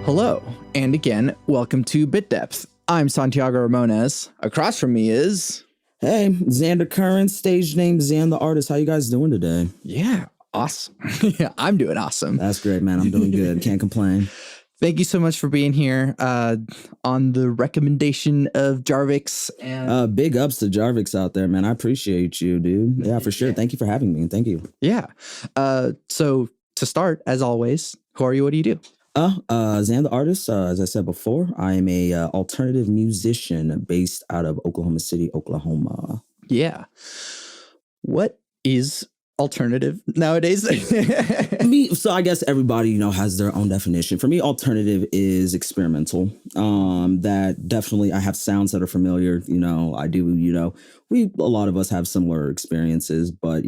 Hello, and again, welcome to Bit Depth. I'm Santiago Ramones. Across from me is... Hey, Xantheartist, stage name Xantheartist. How you guys doing today? Yeah, awesome. Yeah, I'm doing awesome. That's great, man. I'm doing good. Can't complain. Thank you so much for being here on the recommendation of Jarvix. And big ups to Jarvix out there, man. I appreciate you, dude. Yeah, for sure. Thank you for having me. Thank you. Yeah. So to start, as always, who are you? What do you do? Xantheartist, as I said before, I am a alternative musician based out of Oklahoma City, Oklahoma. Yeah. What is alternative nowadays? So I guess everybody, has their own definition. For me, alternative is experimental. That definitely, I have sounds that are familiar. I do, a lot of us have similar experiences, but,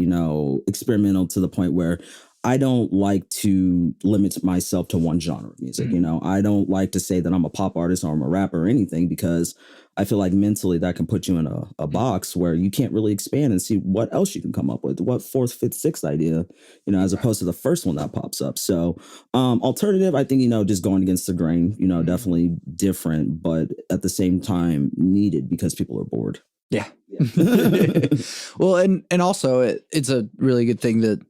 experimental to the point where I don't like to limit myself to one genre of music. I don't like to say that I'm a pop artist or I'm a rapper or anything, because I feel like mentally that can put you in a box where you can't really expand and see what else you can come up with, what fourth, fifth, sixth idea, as opposed to the first one that pops up. So alternative, I think, just going against the grain, definitely different, but at the same time needed because people are bored. Yeah. Well, and also it's a really good thing that,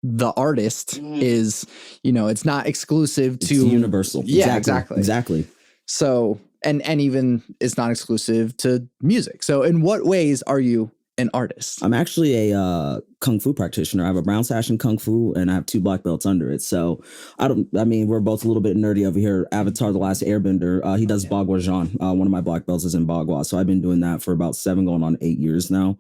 the artist is, it's not exclusive to... It's universal. Yeah, Exactly. So, and even it's not exclusive to music. So in what ways are you an artist? I'm actually a Kung Fu practitioner. I have a brown sash in Kung Fu and I have 2 black belts under it. So we're both a little bit nerdy over here. Avatar: The Last Airbender, he does Bagua Zhan. One of my black belts is in Bagua. So I've been doing that for about 7 going on 8 years now.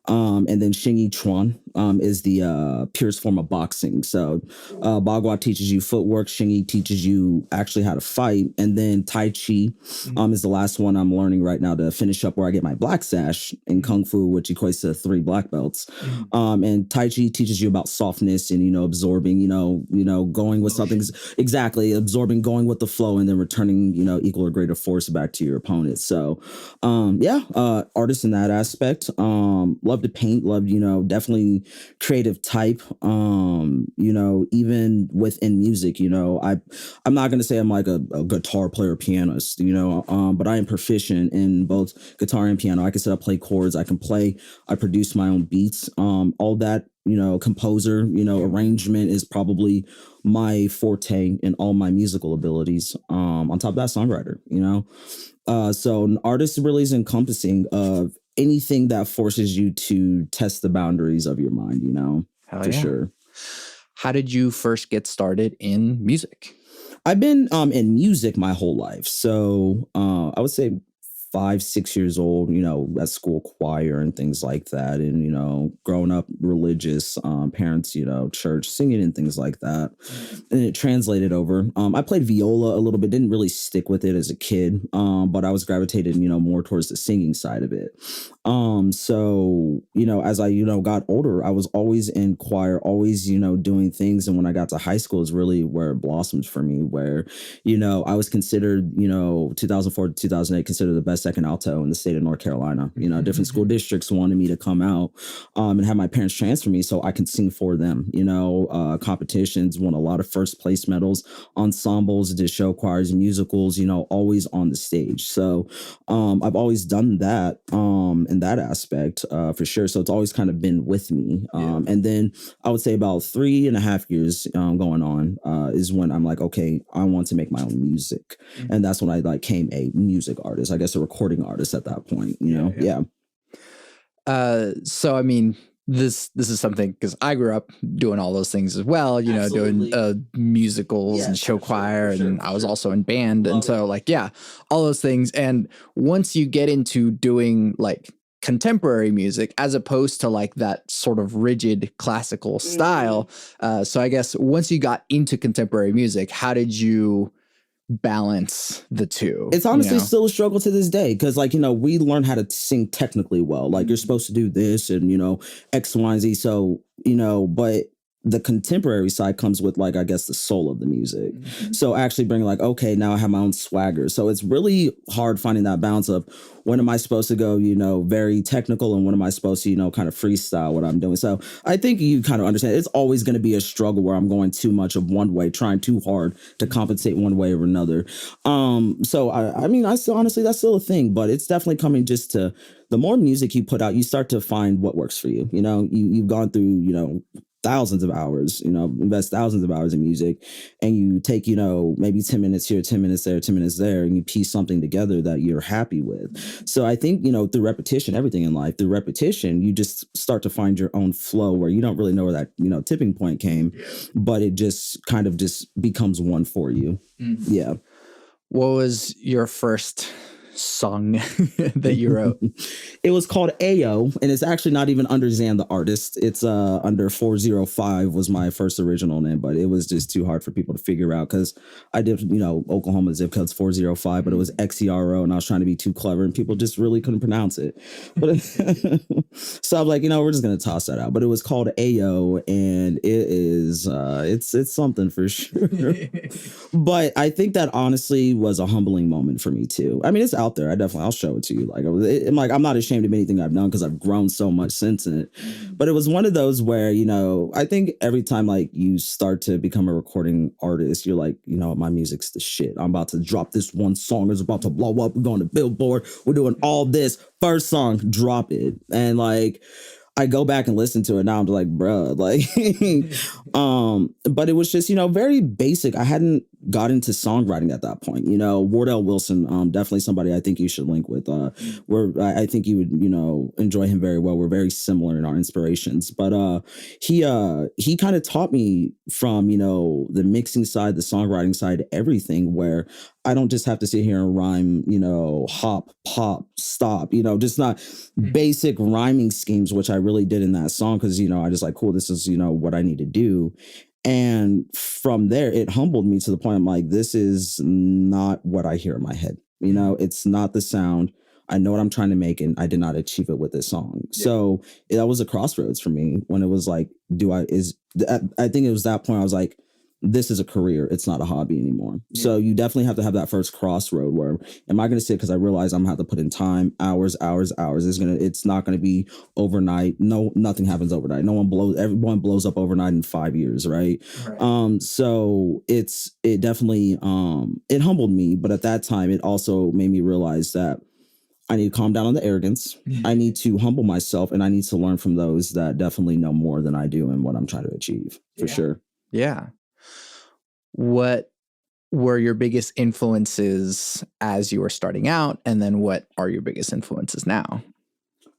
And then Xingyi Chuan is the purest form of boxing. So Bagua teaches you footwork. Xingyi teaches you actually how to fight. And then Tai Chi is the last one I'm learning right now to finish up, where I get my black sash in Kung Fu, which equates to 3 black belts. And Tai Chi teaches you about softness and, absorbing, going with something. Exactly. Absorbing, going with the flow, and then returning, equal or greater force back to your opponent. So, artist in that aspect. Love to paint, love, definitely creative type. Even within music, I'm not going to say I'm like a guitar player, pianist, but I am proficient in both guitar and piano. I can set up, play chords. I produce my own beats. All that, composer, arrangement is probably my forte in all my musical abilities. On top of that, songwriter, so an artist really is encompassing of anything that forces you to test the boundaries of your mind, for sure. How did you first get started in music? I've been in music my whole life. So I would say 5-6 years old, at school choir and things like that. And, growing up religious, parents, church, singing and things like that. And it translated over. I played viola a little bit, didn't really stick with it as a kid, but I was gravitated, more towards the singing side of it. So, as I, got older, I was always in choir, always, doing things. And when I got to high school is really where it blossomed for me, where, I was considered, 2004 to 2008, considered the best second alto in the state of North Carolina. Different school districts wanted me to come out and have my parents transfer me so I could sing for them. Competitions, won a lot of first place medals, ensembles, did show choirs, musicals, always on the stage. So I've always done that in that aspect for sure. So it's always kind of been with me. And then I would say about 3.5 years going on is when I'm like, okay, I want to make my own music. And that's when I became a music artist, I guess a recording artist at that point, Yeah. So, I mean, this is something, because I grew up doing all those things as well, Absolutely. Doing musicals and show choir, and I was also in band. And so all those things. And once you get into doing like contemporary music as opposed to like that sort of rigid classical style. So I guess once you got into contemporary music, how did you balance the two? It's honestly still a struggle to this day, because we learn how to sing technically well, like you're supposed to do this and X, Y, and Z. So but the contemporary side comes with like, I guess, the soul of the music. So actually bringing like, okay, now I have my own swagger. So it's really hard finding that balance of when am I supposed to go, very technical, and when am I supposed to, kind of freestyle what I'm doing. So I think you kind of understand it's always going to be a struggle where I'm going too much of one way, trying too hard to compensate one way or another. So I mean, I still, honestly, that's still a thing, but it's definitely coming just to the more music you put out, you start to find what works for you. You've gone through, thousands of hours, invest thousands of hours in music, and you take, maybe 10 minutes here, 10 minutes there, 10 minutes there, and you piece something together that you're happy with. So I think, through repetition, everything in life, through repetition, you just start to find your own flow where you don't really know where that, tipping point came, but it just kind of just becomes one for you. Yeah. What was your first song that you wrote? It was called Ayo, and it's actually not even under Xantheartist. It's under 405 was my first original name, but it was just too hard for people to figure out because I did, Oklahoma zip code's 405, but it was XERO, and I was trying to be too clever, and people just really couldn't pronounce it. But so I'm like, we're just gonna toss that out. But it was called Ayo, and it is it's something for sure. But I think that honestly was a humbling moment for me too. I mean, it's out there. I'll show it to you. I'm not ashamed of anything I've done because I've grown so much since it. But it was one of those where, I think every time like you start to become a recording artist, you're like, my music's the shit. I'm about to drop this one song. It's about to blow up. We're going to Billboard. We're doing all this. First song, drop it. And like, I go back and listen to it now. I'm like, bruh, but it was just, very basic. I hadn't got into songwriting at that point. Wardell Wilson, definitely somebody I think you should link with. I think you would, enjoy him very well. We're very similar in our inspirations, but he kind of taught me from, the mixing side, the songwriting side, everything, where I don't just have to sit here and rhyme, hop, pop, stop, just not basic rhyming schemes, which I really did in that song because, I just like, cool, this is, what I need to do. And from there, it humbled me to the point I'm like, this is not what I hear in my head. It's not the sound. I know what I'm trying to make, and I did not achieve it with this song. Yeah. So that was a crossroads for me when it was like, I think it was that point I was like, this is a career. It's not a hobby anymore. Yeah. So you definitely have to have that first crossroad where am I going to sit because I realize I'm going to have to put in time, hours. It's not going to be overnight. No, nothing happens overnight. Everyone blows up overnight in 5 years. Right. So it definitely, it humbled me. But at that time, it also made me realize that I need to calm down on the arrogance. I need to humble myself, and I need to learn from those that definitely know more than I do and what I'm trying to achieve for sure. Yeah. What were your biggest influences as you were starting out? And then what are your biggest influences now?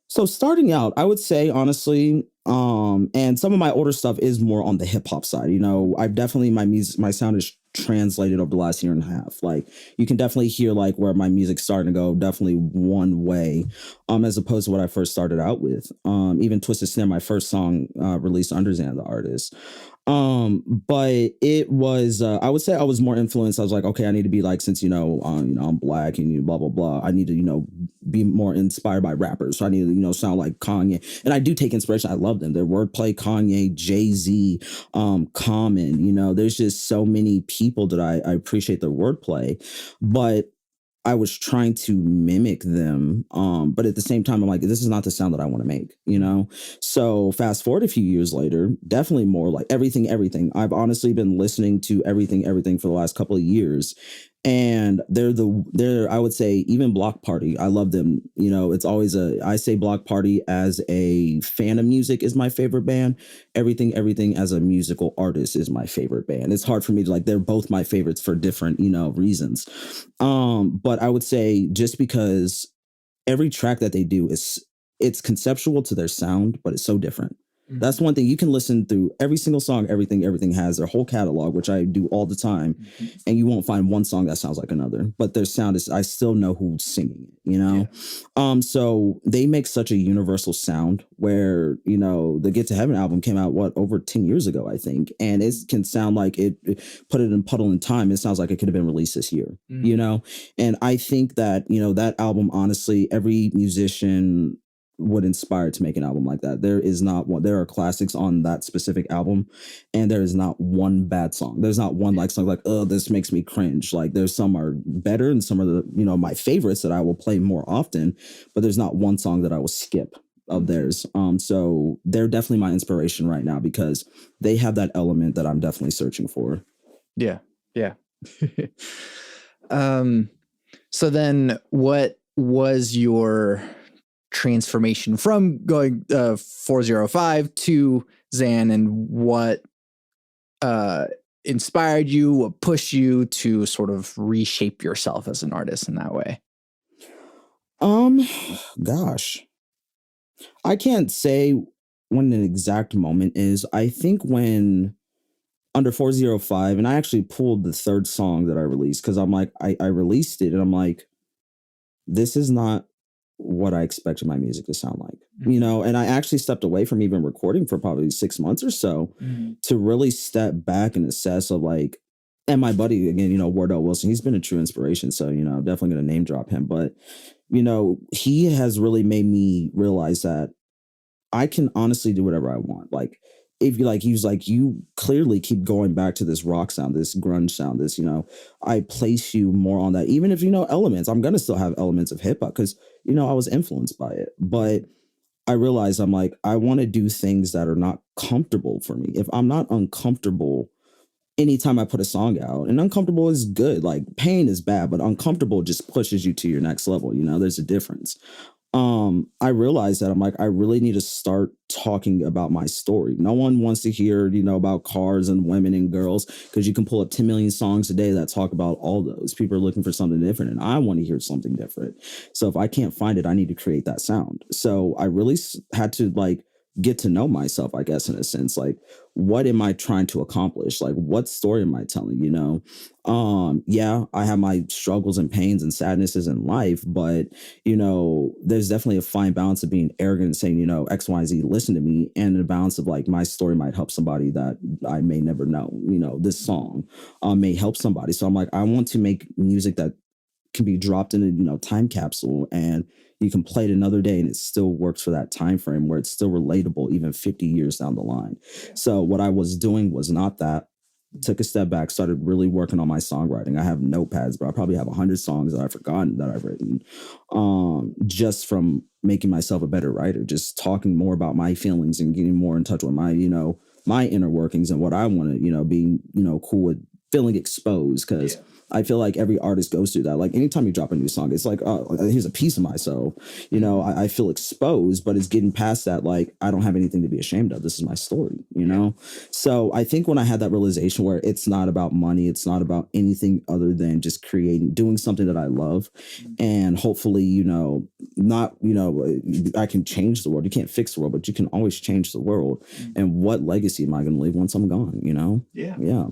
So starting out, I would say, honestly, and some of my older stuff is more on the hip hop side. I've definitely, my sound is translated over the last year and a half. Like you can definitely hear like where my music's starting to go, definitely one way, as opposed to what I first started out with. Even Twisted Snare, my first song released under Xantheartist. But it was, I would say I was more influenced. I was like, okay, I need to be like, since, I'm black and blah, blah, blah. I need to, be more inspired by rappers. So I need to, sound like Kanye. And I do take inspiration. I love them. Their wordplay, Kanye, Jay-Z, Common, there's just so many people that I appreciate their wordplay, but I was trying to mimic them. But at the same time, I'm like, this is not the sound that I want to make, So fast forward a few years later, definitely more like everything. I've honestly been listening to everything for the last couple of years. And they're, I would say, even Block Party. I love them. It's always I say Block Party as a fan of music is my favorite band. Everything as a musical artist is my favorite band. It's hard for me to like, they're both my favorites for different, reasons. But I would say just because every track that they do it's conceptual to their sound, but it's so different. Mm-hmm. That's one thing. You can listen through every single song, everything has their whole catalog, which I do all the time. Mm-hmm. And you won't find one song that sounds like another, but their sound is, I still know who's singing it, Yeah. So they make such a universal sound where, the Get to Heaven album came out, over 10 years ago, I think. And it can sound like it put it in Puddle in Time. It sounds like it could have been released this year, And I think that, that album, honestly, every musician would inspire to make an album like that. There is not one. There are classics on that specific album, and there is not one bad song. There's not one like song like, oh, this makes me cringe. Like there's some are better, and some are the my favorites that I will play more often. But there's not one song that I will skip of theirs. So they're definitely my inspiration right now because they have that element that I'm definitely searching for. Yeah. So then what was your transformation from going 405 to Xan, and what inspired you, what pushed you to sort of reshape yourself as an artist in that way? Gosh, I can't say when an exact moment is. I think when under 405, and I actually pulled the third song that I released because I'm like, I released it and I'm like, this is not what I expected my music to sound like, and I actually stepped away from even recording for probably 6 months or so to really step back and assess of like, and my buddy again, Wardell Wilson, he's been a true inspiration. So, definitely going to name drop him, but he has really made me realize that I can honestly do whatever I want. Like, if you like, he was like, you clearly keep going back to this rock sound, this grunge sound, this, I place you more on that. Even if, elements, I'm going to still have elements of hip hop because, I was influenced by it. But I realized I'm like, I want to do things that are not comfortable for me. If I'm not uncomfortable anytime I put a song out, and uncomfortable is good, like pain is bad, but uncomfortable just pushes you to your next level. There's a difference. I realized that I'm like, I really need to start talking about my story. No one wants to hear, about cars and women and girls, because you can pull up 10 million songs a day that talk about all those. People are looking for something different, and I want to hear something different. So if I can't find it, I need to create that sound. So I really had to like get to know myself, I guess, in a sense. Like, what am I trying to accomplish? Like, what story am I telling? Yeah, I have my struggles and pains and sadnesses in life, but there's definitely a fine balance of being arrogant and saying, X, Y, Z, listen to me, and the balance of like my story might help somebody that I may never know. This song may help somebody. So I'm like, I want to make music that can be dropped in a time capsule, and you can play it another day and it still works for that time frame where it's still relatable even 50 years down the line. So what I was doing was not that. Took a step back, started really working on my songwriting. I have notepads, but I probably have 100 songs that I've forgotten that I've written, just from making myself a better writer, just talking more about my feelings and getting more in touch with my my inner workings and what I want to being cool with feeling exposed, because I feel like every artist goes through that. Like anytime you drop a new song, it's like, oh, here's a piece of myself. I feel exposed, but it's getting past that. Like, I don't have anything to be ashamed of. This is my story, So I think when I had that realization where it's not about money, it's not about anything other than just doing something that I love. And hopefully, not, I can change the world. You can't fix the world, but you can always change the world. And what legacy am I going to leave once I'm gone, Yeah.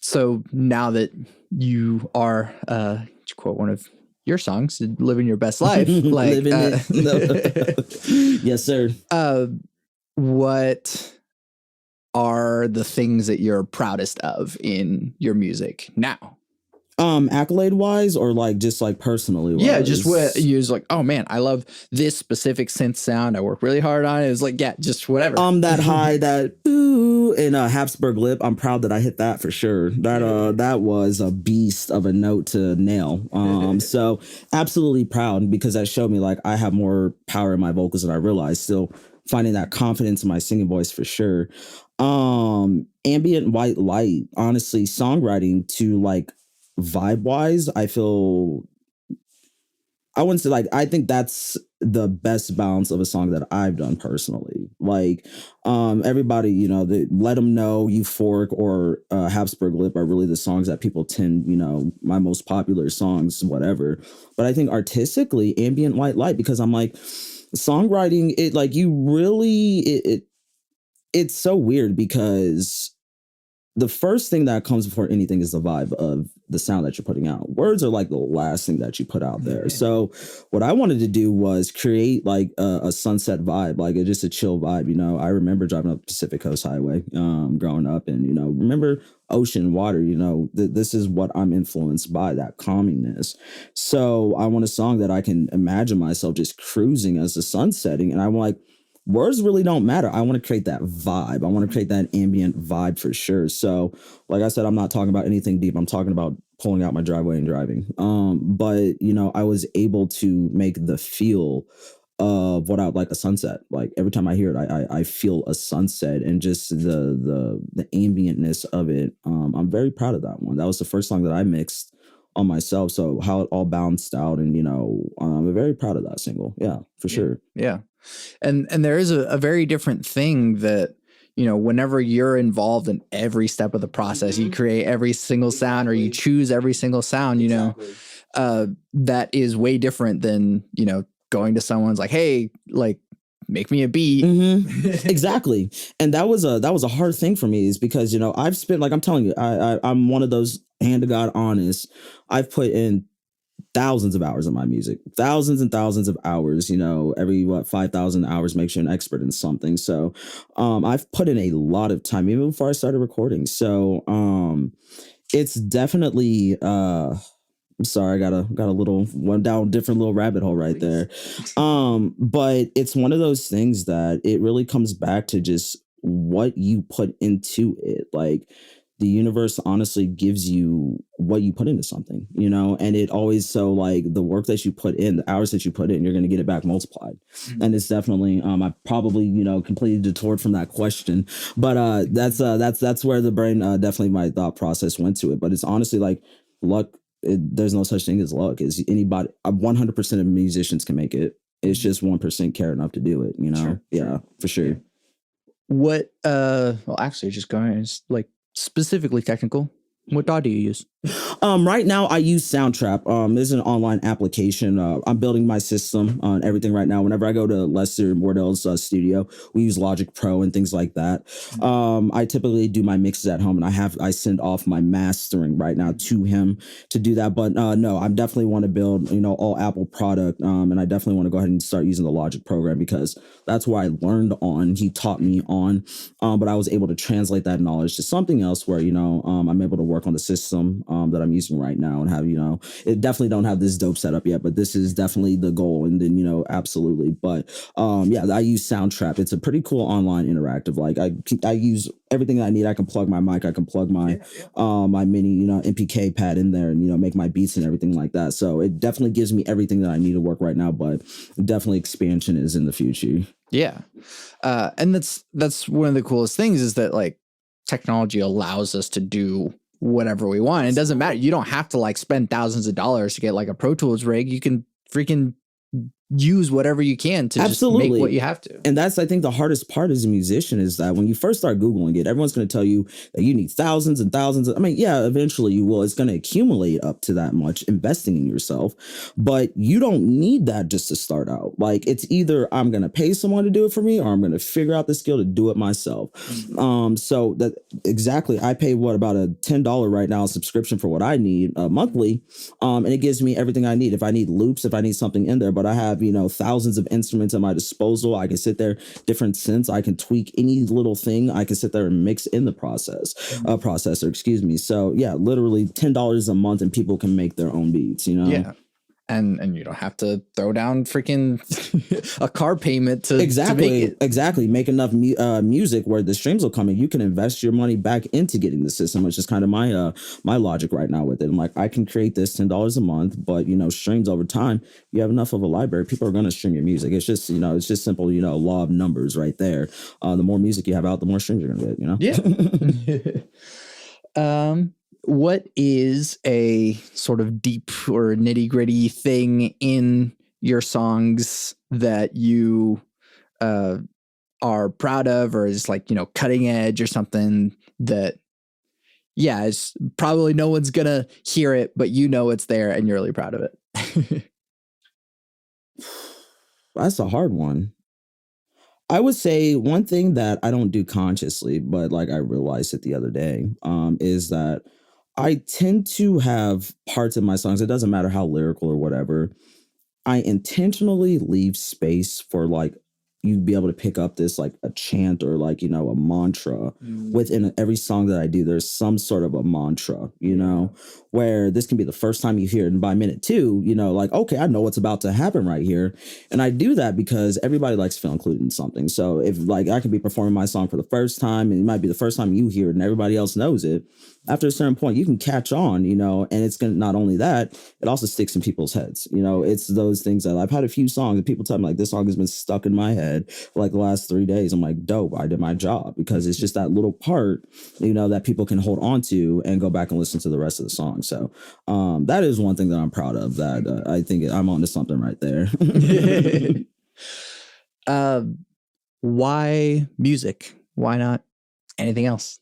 So now that you are, to quote one of your songs, living your best life, like living it. Yes, sir. What are the things that you're proudest of in your music now? Accolade wise, or like just like personally wise? Yeah, just what you was like, oh man, I love this specific synth sound. I work really hard on it. It's like, yeah, just whatever. That high, that ooh in Habsburg lip. I'm proud that I hit that for sure. That was a beast of a note to nail. So absolutely proud, because that showed me like I have more power in my vocals than I realized. Still finding that confidence in my singing voice for sure. Ambient white light, honestly, songwriting to like vibe wise, I wouldn't say like, I think that's the best balance of a song that I've done personally. Like, everybody, the Let 'Em Know, Euphoric, or Habsburg Lip are really the songs that people tend, my most popular songs, whatever. But I think artistically, ambient white light, because I'm like, songwriting, it like you really, it's so weird because the first thing that comes before anything is the vibe of the sound that you're putting out. Words are like the last thing that you put out there. So what I wanted to do was create like a sunset vibe, like just a chill vibe. You know, I remember driving up Pacific Coast Highway growing up, and, you know, remember ocean water, you know, this is what I'm influenced by, that calmingness. So I want a song that I can imagine myself just cruising as the sun's setting. And I'm like, words really don't matter. I want to create that vibe. I want to create that ambient vibe for sure. So, like I said, I'm not talking about anything deep. I'm talking about pulling out my driveway and driving. But, you know, I was able to make the feel of what I would like a sunset. Like every time I hear it, I feel a sunset, and just the ambientness of it. I'm very proud of that one. That was the first song that I mixed on myself. So how it all bounced out, and, you know, I'm very proud of that single. Yeah, for sure. Yeah. And there is a very different thing that, you know, whenever you're involved in every step of the process, you create every single sound, or you choose every single sound, you know, that is way different than, you know, going to someone's like, hey, like, make me a beat. Exactly. And that was a hard thing for me, is because, you know, I've spent, like I'm telling you, I'm one of those, hand to God honest, I've put in thousands of hours of my music, thousands and thousands of hours, you know, every 5,000 hours makes you an expert in something. So I've put in a lot of time even before I started recording. So it's definitely I'm sorry, I got a little went down a different little rabbit hole right there. But it's one of those things that it really comes back to just what you put into it. Like, the universe honestly gives you what you put into something, you know, and it always, so like the work that you put in, the hours that you put in, you're going to get it back multiplied. And it's definitely, I probably, you know, completely detoured from that question, but that's where the brain, definitely my thought process went to it. But it's honestly like luck. There's no such thing as luck. Is anybody, 100% of musicians can make it. It's just 1% care enough to do it, you know? Sure, yeah, sure. For sure. What, well, actually, just going, like, specifically technical, what DAW do you use? Right now I use Soundtrap. This is an online application. I'm building my system on everything right now. Whenever I go to Lester Wardell's studio, we use Logic Pro and things like that. I typically do my mixes at home, and I send off my mastering right now to him to do that. But no, I definitely want to build, you know, all Apple product. And I definitely want to go ahead and start using the Logic program, because that's where I learned on. He taught me on, but I was able to translate that knowledge to something else where, you know, I'm able to work on the system that I'm using right now, and have, you know, it definitely don't have this dope setup yet, but this is definitely the goal. And then, you know, absolutely. But yeah, I use Soundtrap. It's a pretty cool online interactive. Like I use everything that I need. I can plug my mic, I can plug my my mini, you know, MPK pad in there, and, you know, make my beats and everything like that. So it definitely gives me everything that I need to work right now, but definitely expansion is in the future. Yeah. And that's one of the coolest things, is that, like, technology allows us to do whatever we want. It doesn't matter. You don't have to, like, spend thousands of dollars to get, like, a Pro Tools rig. You can freaking use whatever you can to Absolutely. just make what you have to. And that's, I think, the hardest part as a musician, is that when you first start Googling it, everyone's going to tell you that you need thousands and thousands. I mean, yeah, eventually you will. It's going to accumulate up to that much, investing in yourself. But you don't need that just to start out. Like, it's either I'm going to pay someone to do it for me, or I'm going to figure out the skill to do it myself. So that exactly, I pay about a $10 right now subscription for what I need monthly. And it gives me everything I need. If I need loops, if I need something in there, but I have, you know, thousands of instruments at my disposal. I can sit there, different synths. I can tweak any little thing. I can sit there and mix in the processor, excuse me. So yeah, literally $10 a month, and people can make their own beats, you know? Yeah. And you don't have to throw down freaking a car payment to make it. Exactly. Make enough music where the streams will come in. You can invest your money back into getting the system, which is kind of my my logic right now with it. I'm like, I can create this $10 a month, but, you know, streams over time, you have enough of a library, people are going to stream your music. It's just, you know, it's just simple, you know, law of numbers right there. The more music you have out, the more streams you're going to get, you know? Yeah. What is a sort of deep or nitty gritty thing in your songs that you are proud of, or is, like, you know, cutting edge or something that, yeah, it's probably no one's gonna hear it, but you know it's there and you're really proud of it? That's a hard one. I would say one thing that I don't do consciously, but like I realized it the other day, is that I tend to have parts of my songs. It doesn't matter how lyrical or whatever. I intentionally leave space for like you be able to pick up this like a chant or like a mantra within every song that I do. There's some sort of a mantra, where this can be the first time you hear it, and by minute two, like, okay, I know what's about to happen right here. And I do that because everybody likes to feel included in something. So if like I could be performing my song for the first time, and it might be the first time you hear it and everybody else knows it, after a certain point you can catch on, and it's gonna, not only that, it also sticks in people's heads. It's those things that I've had a few songs that people tell me like, this song has been stuck in my head for like the last 3 days. I'm like, dope, I did my job, because it's just that little part, that people can hold on to and go back and listen to the rest of the song. So that is one thing that I'm proud of, that I think I'm onto something right there. Why music? Why not anything else?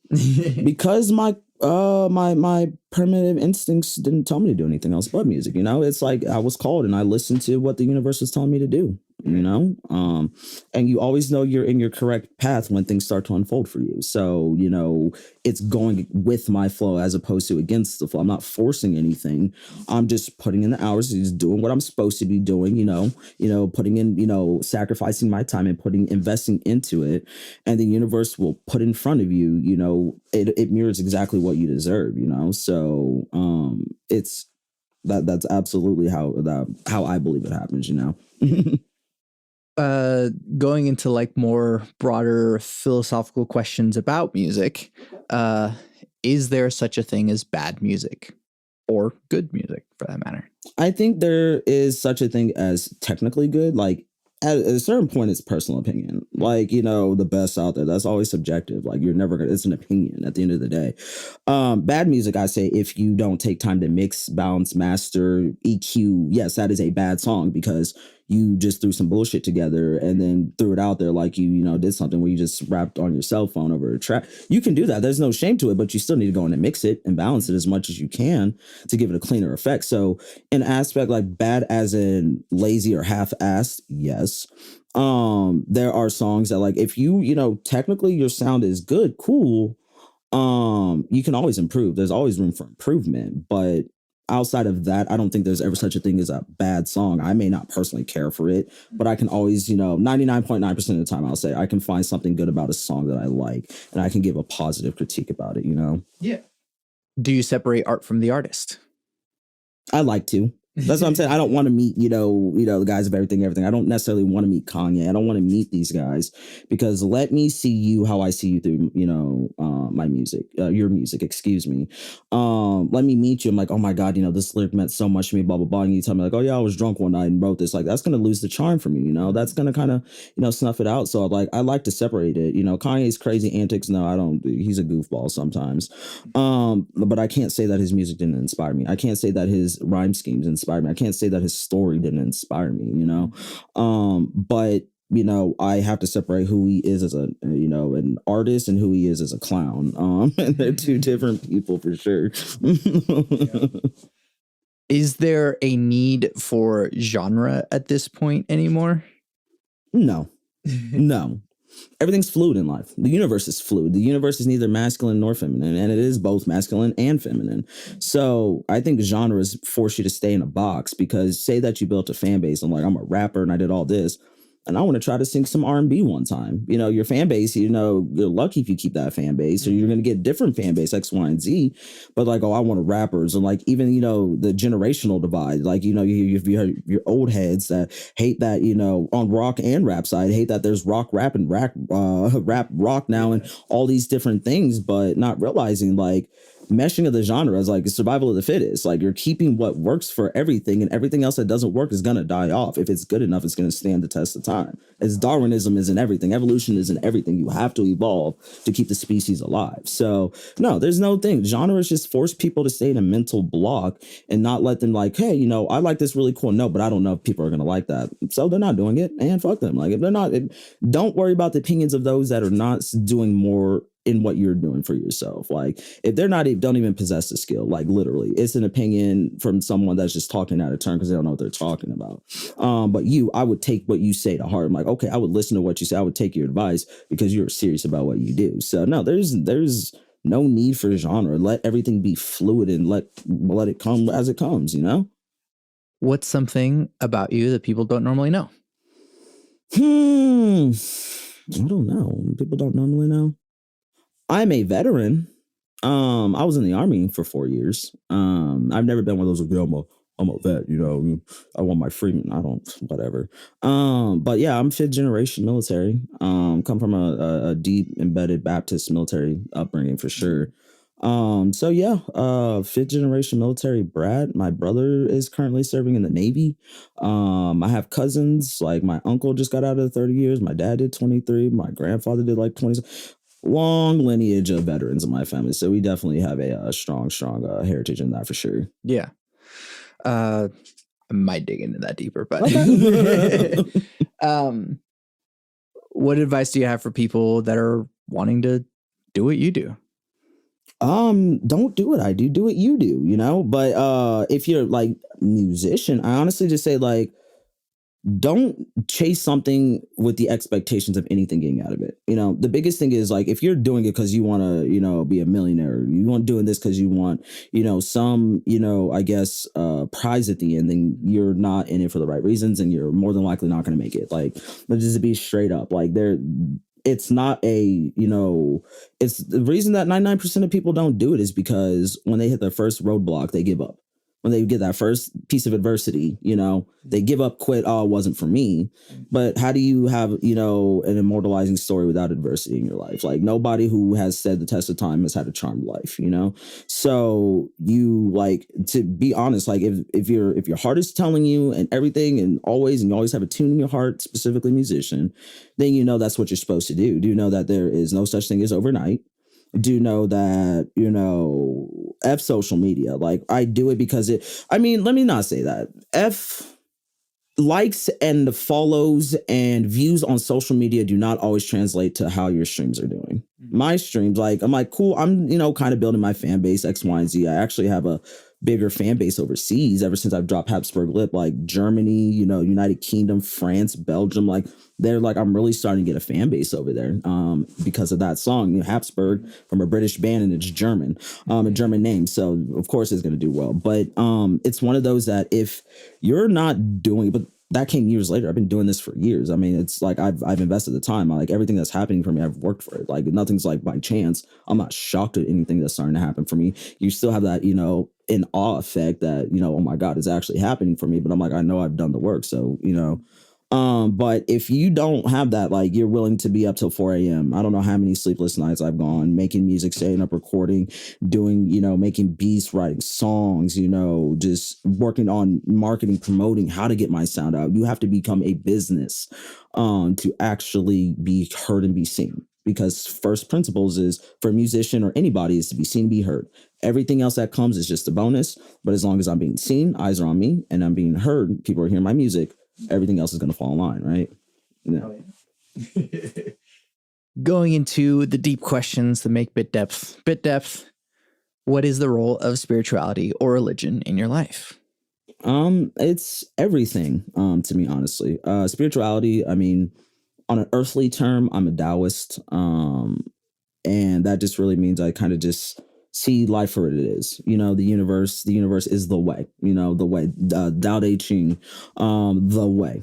Because my primitive instincts didn't tell me to do anything else but music. It's like I was called and I listened to what the universe was telling me to do. And you always know you're in your correct path when things start to unfold for you. So it's going with my flow as opposed to against the flow. I'm not forcing anything. I'm just putting in the hours, just doing what I'm supposed to be doing. Putting in, sacrificing my time and investing into it, and the universe will put in front of you. It mirrors exactly what you deserve. So it's that's absolutely how I believe it happens. Going into like more broader philosophical questions about music, is there such a thing as bad music or good music for that matter? I think there is such a thing as technically good. Like at a certain point, it's personal opinion. Like, the best out there, that's always subjective. Like you're never gonna, it's an opinion at the end of the day. Bad music, I say, if you don't take time to mix, balance, master, EQ, yes, that is a bad song, because you just threw some bullshit together and then threw it out there like you did something where you just rapped on your cell phone over a track. You can do that. There's no shame to it, but you still need to go in and mix it and balance it as much as you can to give it a cleaner effect. So an aspect like bad as in lazy or half-assed, yes. There are songs that like, if technically your sound is good, cool. You can always improve. There's always room for improvement, but outside of that, I don't think there's ever such a thing as a bad song. I may not personally care for it, but I can always, 99.9% of the time, I'll say I can find something good about a song that I like, and I can give a positive critique about it, Yeah. Do you separate art from the artist? I like to. That's what I'm saying. I don't want to meet, the guys of everything. I don't necessarily want to meet Kanye. I don't want to meet these guys, because let me see you how I see you through, my music, your music, excuse me. Let me meet you. I'm like, oh my God, this lyric meant so much to me, blah, blah, blah. And you tell me like, oh yeah, I was drunk one night and wrote this. Like, that's going to lose the charm for me. That's going to kind of, snuff it out. So I like to separate it. Kanye's crazy antics. No, I don't. He's a goofball sometimes. But I can't say that his music didn't inspire me. I can't say that his rhyme schemes inspired me. I can't say that his story didn't inspire me, but I have to separate who he is as a, an artist and who he is as a clown. And they're two different people for sure. Is there a need for genre at this point anymore? No. Everything's fluid in life. The universe is fluid. The universe is neither masculine nor feminine, and it is both masculine and feminine. So I think genres force you to stay in a box, because say that you built a fan base. I'm like, I'm a rapper and I did all this, and I want to try to sing some R&B one time. Your fan base, you're lucky if you keep that fan base, or you're going to get different fan base, X, Y, and Z. But like, oh, I want rappers. And like, even, the generational divide, like, you heard your old heads that hate that, on rock and rap side, hate that there's rock, rap, and rap rock now, and all these different things, but not realizing like, meshing of the genres, like survival of the fittest. Like, you're keeping what works for everything, and everything else that doesn't work is going to die off. If it's good enough, it's going to stand the test of time. As Darwinism is in everything, evolution is in everything. You have to evolve to keep the species alive. So no, there's no thing. Genres just force people to stay in a mental block and not let them like, hey, I like this really cool. No, but I don't know if people are going to like that. So they're not doing it, and fuck them. Like, if they're not, don't worry about the opinions of those that are not doing more in what you're doing for yourself. Like if they're not, don't even possess the skill, like literally it's an opinion from someone that's just talking out of turn because they don't know what they're talking about. But I would take what you say to heart. I'm like, okay, I would listen to what you say. I would take your advice because you're serious about what you do. So no, there's no need for genre. Let everything be fluid and let it come as it comes, you know? What's something about you that people don't normally know? I don't know. People don't normally know. I'm a veteran. I was in the Army for 4 years. I've never been one of those like, I'm a vet, you know. I want my freedom. I don't, whatever. But yeah, I'm 5th generation military. Come from a deep embedded Baptist military upbringing for sure. So yeah, 5th generation military brat. My brother is currently serving in the Navy. I have cousins, like my uncle just got out of 30 years. My dad did 23. My grandfather did like 20. Long lineage of veterans in my family. So we definitely have a strong heritage in that for sure. Yeah. I might dig into that deeper, but what advice do you have for people that are wanting to do what you do? Don't do what I do, do what you do, you know? But if you're like musician, I honestly just say like, don't chase something with the expectations of anything getting out of it. You know, the biggest thing is like, if you're doing it because you want to, you know, be a millionaire, you want doing this because you want, you know, some, you know, I guess, prize at the end, then you're not in it for the right reasons. And you're more than likely not going to make it. Like, let's just be straight up. Like it's not a, you know, it's the reason that 99% of people don't do it is because when they hit their first roadblock, they give up. When they get that first piece of adversity, you know, they give up, quit. Oh, it wasn't for me. But how do you have, you know, an immortalizing story without adversity in your life? Like nobody who has stood the test of time has had a charmed life, you know? So you like, to be honest, like if your heart is telling you and everything and you always have a tune in your heart, specifically musician, then you know that's what you're supposed to do. Do you know that there is no such thing as overnight? Do know that, you know, F social media. Like I do it because let me not say that. F likes and follows and views on social media do not always translate to how your streams are doing. My streams, like, I'm like, cool. I'm, you know, kind of building my fan base, X, Y, and Z. I actually have a bigger fan base overseas ever since I've dropped Habsburg Lip, like Germany, you know, United Kingdom, France, Belgium. Like they're like, I'm really starting to get a fan base over there because of that song, you know, Habsburg from a British band, and it's German, a German name. So of course it's going to do well. But it's one of those that if you're not doing, but that came years later. I've been doing this for years. I mean, it's like I've invested the time. Like everything that's happening for me, I've worked for it. Like nothing's like by chance. I'm not shocked at anything that's starting to happen for me. You still have that, you know, in awe effect that, you know, oh my God, it's actually happening for me. But I'm like, I know I've done the work. So, you know, but if you don't have that, like you're willing to be up till 4 a.m. I don't know how many sleepless nights I've gone making music, staying up, recording, doing, you know, making beats, writing songs, you know, just working on marketing, promoting how to get my sound out. You have to become a business to actually be heard and be seen. Because first principles is for a musician or anybody is to be seen, be heard. Everything else that comes is just a bonus. But as long as I'm being seen, eyes are on me, and I'm being heard, people are hearing my music, everything else is going to fall in line, right? Yeah. Going into the deep questions that make bit depth. Bit depth, what is the role of spirituality or religion in your life? It's everything, to me, honestly. Spirituality, I mean, on an earthly term, I'm a Taoist. And that just really means I kind of just see life for what it is. You know, the universe is the way, you know, the way, Tao Te Ching, the way,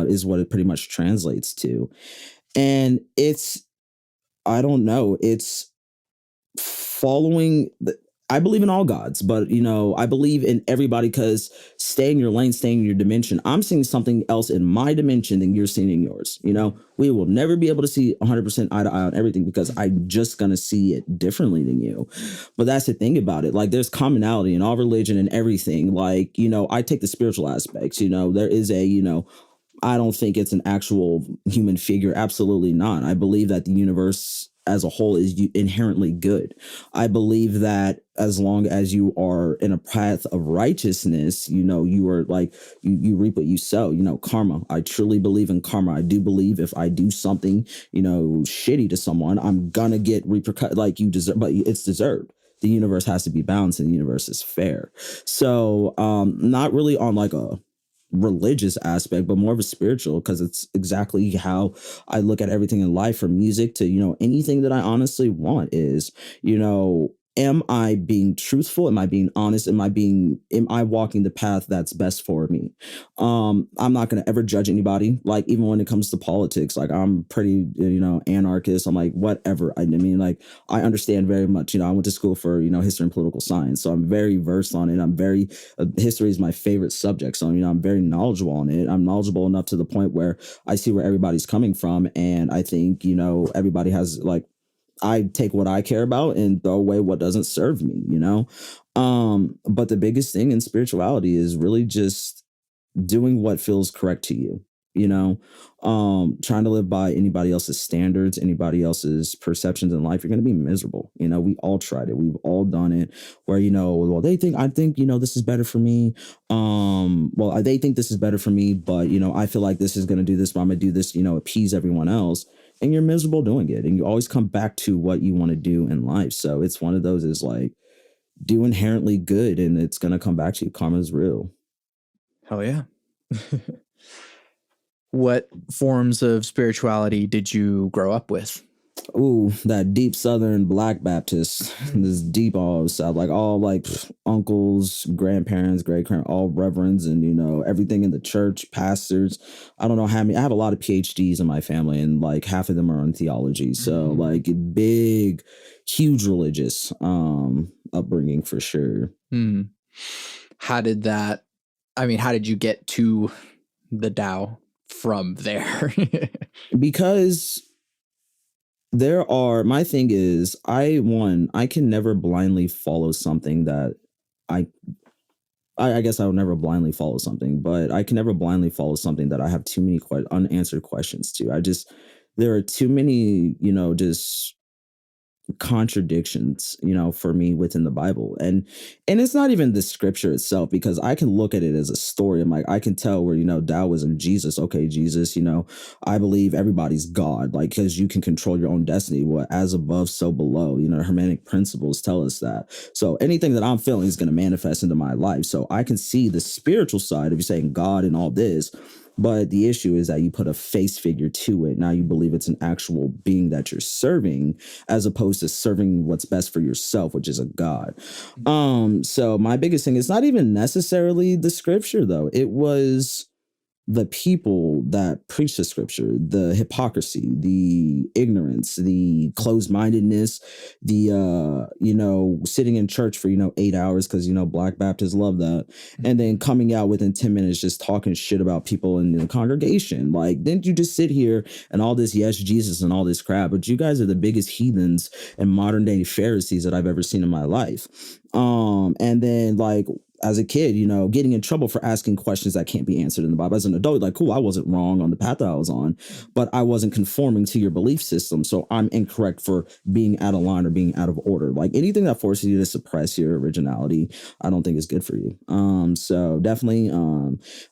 is what it pretty much translates to. And I don't know, it's following I believe in all gods, but, you know, I believe in everybody because stay in your lane, stay in your dimension. I'm seeing something else in my dimension than you're seeing in yours. You know, we will never be able to see 100% eye to eye on everything because I'm just going to see it differently than you. But that's the thing about it. Like there's commonality in all religion and everything. Like, you know, I take the spiritual aspects, you know, there is you know, I don't think it's an actual human figure. Absolutely not. I believe that the universe as a whole is inherently good. I believe that as long as you are in a path of righteousness, you are like you reap what you sow. Karma. I truly believe in karma. I do believe if I do something, shitty to someone, I'm gonna get repercut like you deserve, but it's deserved. The universe has to be balanced and the universe is fair. So not really on like a religious aspect, but more of a spiritual, because it's exactly how I look at everything in life, from music to, anything that I honestly want is, am I being truthful? Am I being honest? Am I walking the path that's best for me? I'm not going to ever judge anybody. Like, even when it comes to politics, like I'm pretty, anarchist. I'm like, whatever. I mean, like, I understand very much, I went to school for, history and political science. So I'm very versed on it. History is my favorite subject. So, I'm very knowledgeable on it. I'm knowledgeable enough to the point where I see where everybody's coming from. And I think, everybody has like, I take what I care about and throw away what doesn't serve me, But the biggest thing in spirituality is really just doing what feels correct to you, trying to live by anybody else's standards, anybody else's perceptions in life. You're going to be miserable. We all tried it. We've all done it where, well, I think, this is better for me. They think this is better for me, but, I feel like this is going to do this, but I'm going to do this, appease everyone else. And you're miserable doing it. And you always come back to what you want to do in life. So it's one of those is like, do inherently good and it's going to come back to you. Karma is real. Hell yeah. What forms of spirituality did you grow up with? Ooh, that deep Southern Black Baptist, this deep all South, like all like uncles, grandparents, great-grandparents, all reverends, and everything in the church, pastors. I don't know how many. I have a lot of PhDs in my family, and like half of them are in theology. So like big, huge religious upbringing for sure. How did you get to the Tao from there? Because my thing is, I can never blindly follow something that I guess I would never blindly follow something, but I can never blindly follow something that I have too many unanswered questions to. There are too many, just contradictions, for me within the Bible. And it's not even the scripture itself, because I can look at it as a story. I'm like, I can tell where, Taoism, Jesus, okay, Jesus, I believe everybody's God, like, because you can control your own destiny. What as above, so below, Hermetic principles tell us that. So anything that I'm feeling is going to manifest into my life. So I can see the spiritual side of you saying God and all this. But the issue is that you put a face figure to it. Now you believe it's an actual being that you're serving, as opposed to serving what's best for yourself, which is a God. So my biggest thing is not even necessarily the scripture, though. It was the people that preach the scripture, the hypocrisy, the ignorance, the closed-mindedness, the, sitting in church for, 8 hours because, Black Baptists love that. And then coming out within 10 minutes just talking shit about people in the congregation. Like, didn't you just sit here and all this, yes, Jesus and all this crap, but you guys are the biggest heathens and modern day Pharisees that I've ever seen in my life. And then like, as a kid, getting in trouble for asking questions that can't be answered in the Bible. As an adult, like, cool, I wasn't wrong on the path that I was on, but I wasn't conforming to your belief system. So I'm incorrect for being out of line or being out of order. Like anything that forces you to suppress your originality, I don't think is good for you. So definitely,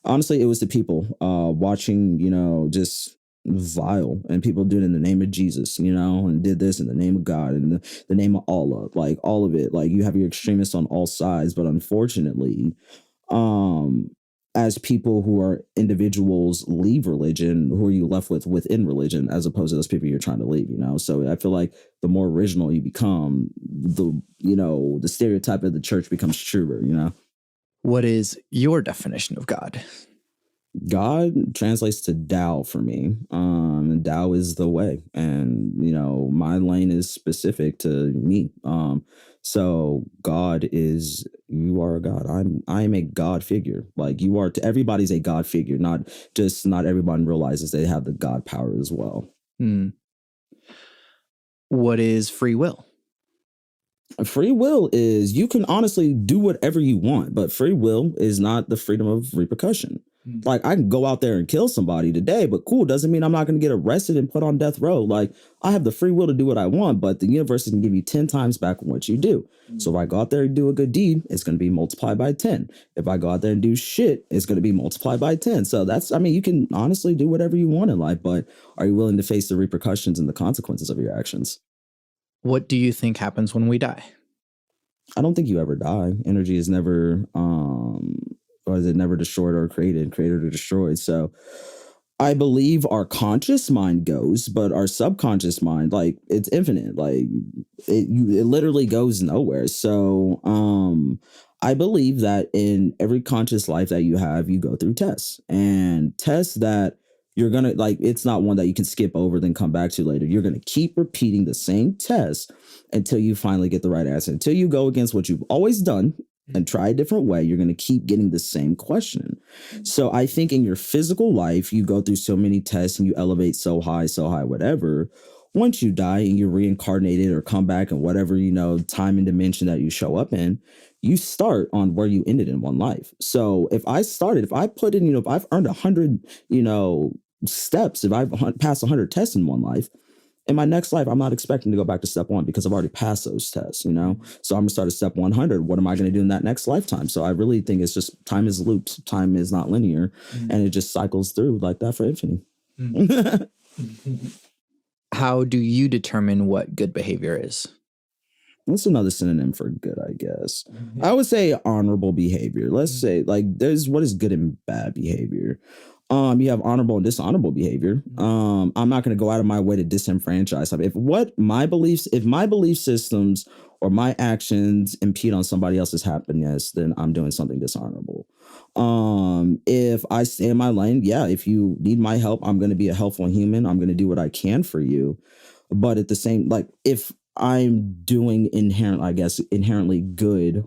honestly, it was the people watching, just vile, and people do it in the name of Jesus, and did this in the name of God and the name of Allah, like all of it. Like you have your extremists on all sides, but unfortunately, as people who are individuals leave religion, who are you left with within religion, as opposed to those people you're trying to leave, So I feel like the more original you become, the stereotype of the church becomes truer, What is your definition of God? God translates to Tao for me. Tao is the way, and my lane is specific to me. So God is, you are a God. I'm a God figure. Like you are to everybody's a God figure. Not everyone realizes they have the God power as well. What is free will? Free will is, you can honestly do whatever you want, but free will is not the freedom of repercussion. Like, I can go out there and kill somebody today, but cool, doesn't mean I'm not going to get arrested and put on death row. Like, I have the free will to do what I want, but the universe is going to give you 10 times back what you do. So if I go out there and do a good deed, it's going to be multiplied by 10. If I go out there and do shit, it's going to be multiplied by 10. So that's, I mean, you can honestly do whatever you want in life, but are you willing to face the repercussions and the consequences of your actions? What do you think happens when we die? I don't think you ever die. Energy is never, or is it never destroyed or created or destroyed? So I believe our conscious mind goes, but our subconscious mind, like, it's infinite. Like, it literally goes nowhere. So I believe that in every conscious life that you have, you go through tests, and tests that you're gonna, like, it's not one that you can skip over then come back to later. You're gonna keep repeating the same test until you finally get the right answer. Until you go against what you've always done and try a different way, you're going to keep getting the same question. So I think in your physical life, you go through so many tests and you elevate so high, whatever. Once you die and you're reincarnated or come back in whatever, time and dimension that you show up in, you start on where you ended in one life. So if I put in, if I've earned 100, steps, if I've passed 100 tests in one life, in my next life, I'm not expecting to go back to step 1 because I've already passed those tests, So I'm going to start at step 100. What am I going to do in that next lifetime? So I really think it's just time is loops. Time is not linear, and it just cycles through like that for infinity. How do you determine what good behavior is? What's another synonym for good, I guess? I would say honorable behavior. Let's say, like, there's what is good and bad behavior. You have honorable and dishonorable behavior. I'm not going to go out of my way to disenfranchise. If my belief systems or my actions impede on somebody else's happiness, then I'm doing something dishonorable. If I stay in my lane, if you need my help, I'm going to be a helpful human. I'm going to do what I can for you. But at the same, like, if I'm doing inherently good,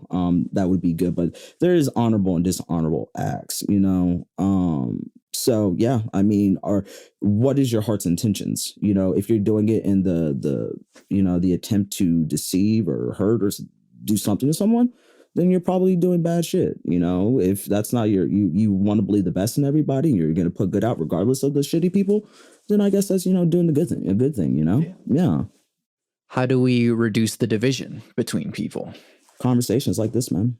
that would be good. But there is honorable and dishonorable acts, So yeah, I mean, what is your heart's intentions? If you're doing it in the attempt to deceive or hurt or do something to someone, then you're probably doing bad shit. If that's not you want to believe the best in everybody and you're going to put good out regardless of the shitty people, then I guess that's, doing a good thing, Yeah. How do we reduce the division between people? Conversations like this, man.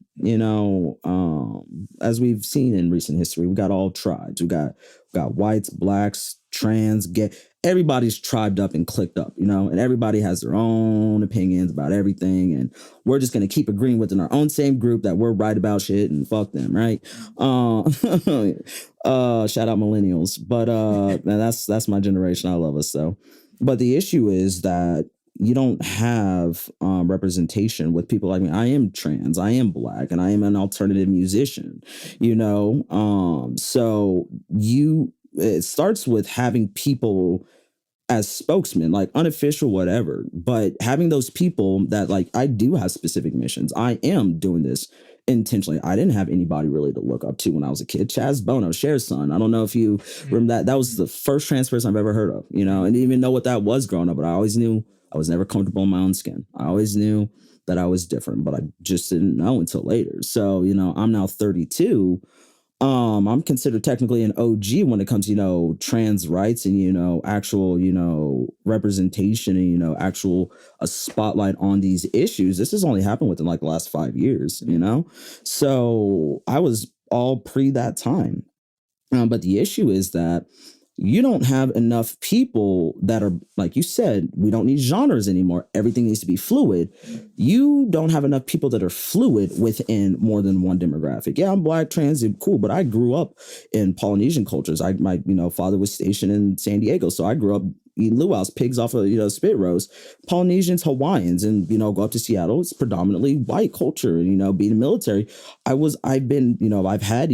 As we've seen in recent history, we got all tribes. We got whites, blacks, trans, gay. Everybody's tribed up and clicked up, and everybody has their own opinions about everything. And we're just going to keep agreeing within our own same group that we're right about shit and fuck them, right? Shout out millennials. But man, that's my generation. I love us though. But the issue is that you don't have representation with people like me. I am trans, I am black, and I am an alternative musician, so it starts with having people as spokesmen, like unofficial, whatever, but having those people that, like, I do have specific missions. I am doing this intentionally. I didn't have anybody really to look up to when I was a kid. Chaz Bono, Cher's son. I don't know if you remember that. That was the first trans person I've ever heard of, and didn't even know what that was growing up, but I always knew I was never comfortable in my own skin. I always knew that I was different, but I just didn't know until later. So, I'm now 32. I'm considered technically an OG when it comes to, trans rights and, actual, representation and, actual a spotlight on these issues. This has only happened within like the last 5 years, So I was all pre that time. But the issue is that you don't have enough people that are, like you said, we don't need genres anymore. Everything needs to be fluid. You don't have enough people that are fluid within more than one demographic. Yeah, I'm black, trans, cool, but I grew up in Polynesian cultures. My father was stationed in San Diego, so I grew up eating luau's, pigs off of spit roast. Polynesians, Hawaiians, and go up to Seattle. It's predominantly white culture. And being military, I've had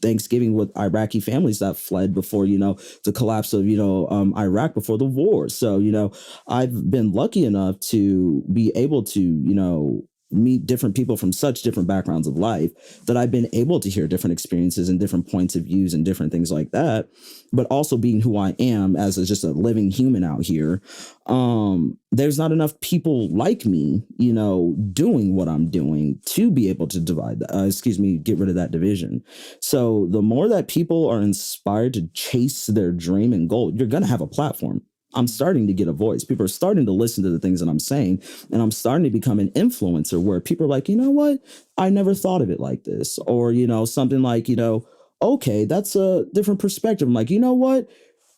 Thanksgiving with Iraqi families that fled before the collapse of Iraq before the war. So I've been lucky enough to be able to meet different people from such different backgrounds of life that I've been able to hear different experiences and different points of views and different things like that. But also being who I am as just a living human out here, there's not enough people like me, doing what I'm doing to be able to get rid of that division. So the more that people are inspired to chase their dream and goal, you're going to have a platform. I'm starting to get a voice. People are starting to listen to the things that I'm saying, and I'm starting to become an influencer where people are like, you know what? I never thought of it like this. Or, something like, okay, that's a different perspective. I'm like, you know what?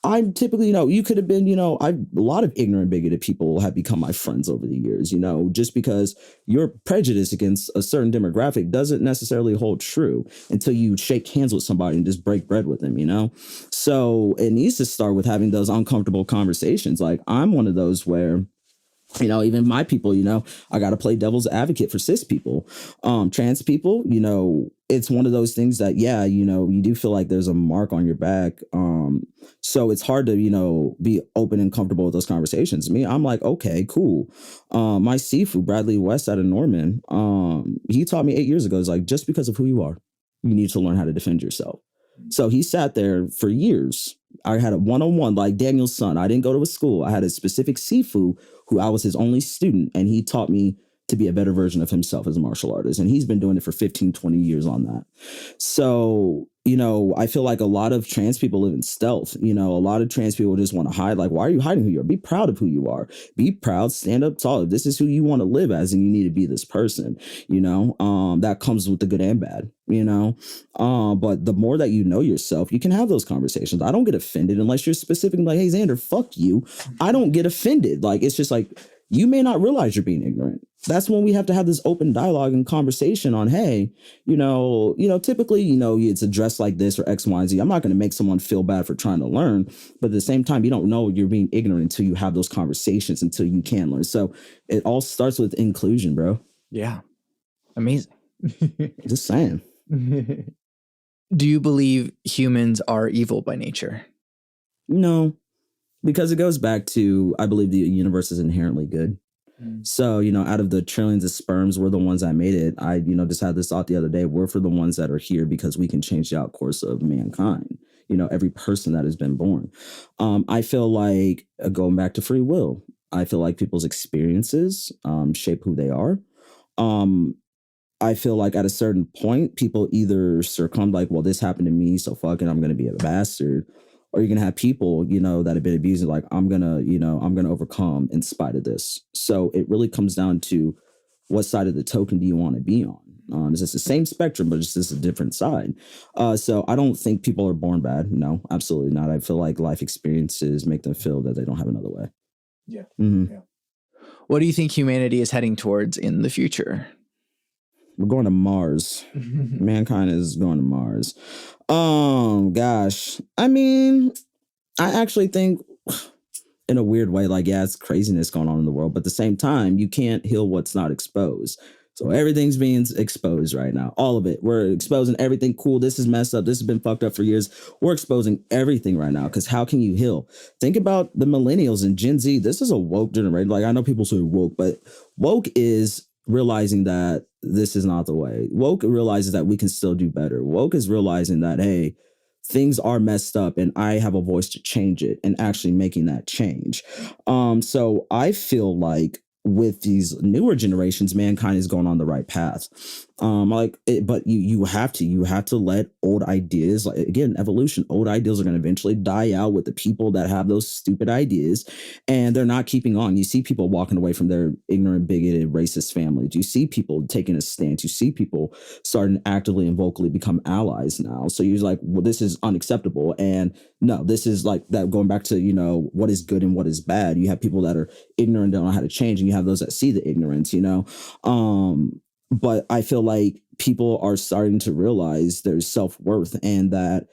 I'm typically, you could have been, a lot of ignorant, bigoted people have become my friends over the years, just because your prejudice against a certain demographic doesn't necessarily hold true until you shake hands with somebody and just break bread with them, So it needs to start with having those uncomfortable conversations. Like I'm one of those where, even my people, I got to play devil's advocate for cis people, trans people, it's one of those things that, you do feel like there's a mark on your back. So it's hard to, be open and comfortable with those conversations. Me, I'm like, okay, cool. My Sifu, Bradley West out of Norman, he taught me 8 years ago, it's like, just because of who you are, you need to learn how to defend yourself. So he sat there for years. I had a one-on-one like Daniel's son. I didn't go to a school. I had a specific Sifu who I was his only student. And he taught me to be a better version of himself as a martial artist. And he's been doing it for 15, 20 years on that. So, I feel like a lot of trans people live in stealth. A lot of trans people just want to hide. Like, why are you hiding who you are? Be proud of who you are. Be proud, stand up tall. If this is who you want to live as, and you need to be this person, that comes with the good and bad, but the more that you know yourself, you can have those conversations. I don't get offended unless you're specifically like, hey, Xander, fuck you. I don't get offended. Like, it's just like, you may not realize you're being ignorant. That's when we have to have this open dialogue and conversation on, hey, typically, it's addressed like this or X, Y, and Z. I'm not going to make someone feel bad for trying to learn, but at the same time, you don't know you're being ignorant until you have those conversations, until you can learn. So it all starts with inclusion, bro. Yeah. Amazing. Just saying. Do you believe humans are evil by nature? No, because it goes back to, I believe the universe is inherently good. So, out of the trillions of sperms, we're the ones that made it. I, just had this thought the other day. We're for the ones that are here because we can change the outcourse of mankind. Every person that has been born. I feel like going back to free will, I feel like people's experiences shape who they are. I feel like at a certain point, people either succumb like, well, this happened to me, so fucking I'm going to be a bastard. Or you're going to have people, that have been abused, like, I'm going to overcome in spite of this. So it really comes down to what side of the token do you want to be on? It's just the same spectrum, but it's just a different side. So I don't think people are born bad. No, absolutely not. I feel like life experiences make them feel that they don't have another way. Yeah. Mm-hmm. Yeah. What do you think humanity is heading towards in the future? We're going to Mars. Mankind is going to Mars. Gosh. I mean, I actually think in a weird way, like, yeah, it's craziness going on in the world, but at the same time, you can't heal what's not exposed. So everything's being exposed right now. All of it. We're exposing everything. Cool. This is messed up. This has been fucked up for years. We're exposing everything right now. Because how can you heal? Think about the millennials and Gen Z. This is a woke generation. Like, I know people say woke, but woke is realizing that this is not the way. Woke realizes that we can still do better. Woke is realizing that, hey, things are messed up and I have a voice to change it and actually making that change. So I feel like with these newer generations, mankind is going on the right path. But you have to let old ideas, like, again, evolution, old ideas are going to eventually die out with the people that have those stupid ideas and they're not keeping on. You see people walking away from their ignorant, bigoted, racist families. You see people taking a stance. You see people starting to actively and vocally become allies now. So you're like, well, this is unacceptable. And no, this is like that going back to, what is good and what is bad. You have people that are ignorant, don't know how to change, and you have those that see the ignorance, But I feel like people are starting to realize there's self-worth and that,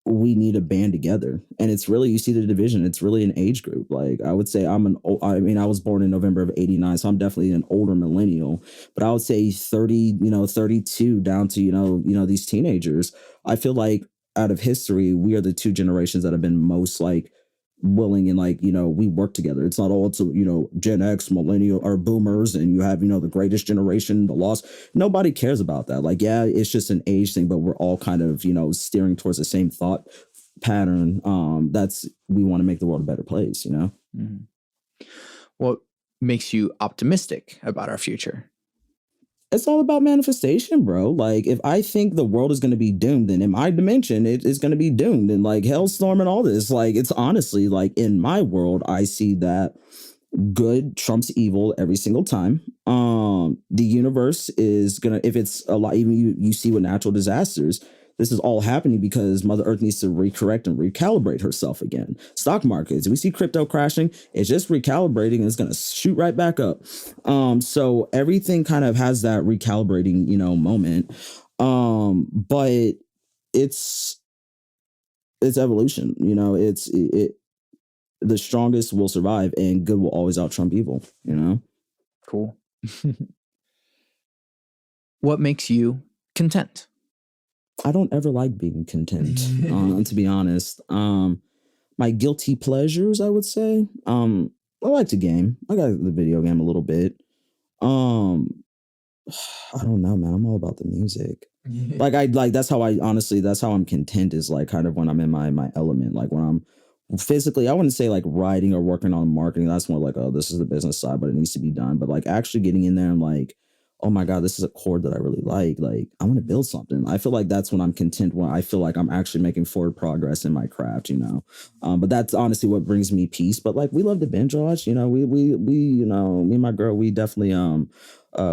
we need to band together. And it's really, you see the division. It's really an age group. Like, I would say I was born in November of 89, so I'm definitely an older millennial, but I would say 30, 32 down to, these teenagers. I feel like out of history, we are the two generations that have been most like willing and like, we work together. It's not all to, Gen X, millennial or boomers, and you have, the greatest generation, the lost. Nobody cares about that. Like, yeah, it's just an age thing, but we're all kind of, steering towards the same thought pattern. That's we want to make the world a better place, Mm-hmm. What makes you optimistic about our future? It's all about manifestation, bro. Like, if I think the world is going to be doomed, then in my dimension, it is going to be doomed. And like Hellstorm and all this, like, it's honestly like in my world, I see that good trumps evil every single time. The universe is gonna, if it's a lot, even you see with natural disasters, this is all happening because Mother Earth needs to recorrect and recalibrate herself again. Stock markets, we see crypto crashing, it's just recalibrating and it's gonna shoot right back up. So everything kind of has that recalibrating, moment. But it's evolution, the strongest will survive and good will always out trump evil, Cool. What makes you content? I don't ever like being content, to be honest. My guilty pleasures, I would say. I like to game. I got the video game a little bit. I don't know, man. I'm all about the music. That's how I'm content, is like kind of when I'm in my element. Like when I'm physically, I wouldn't say like writing or working on marketing. That's more like, oh, this is the business side, but it needs to be done. But like actually getting in there and like, oh my God, this is a chord that I really like. Like, I want to build something. I feel like that's when I'm content, when I feel like I'm actually making forward progress in my craft, But that's honestly what brings me peace. But like, we love to binge watch, we me and my girl, we definitely,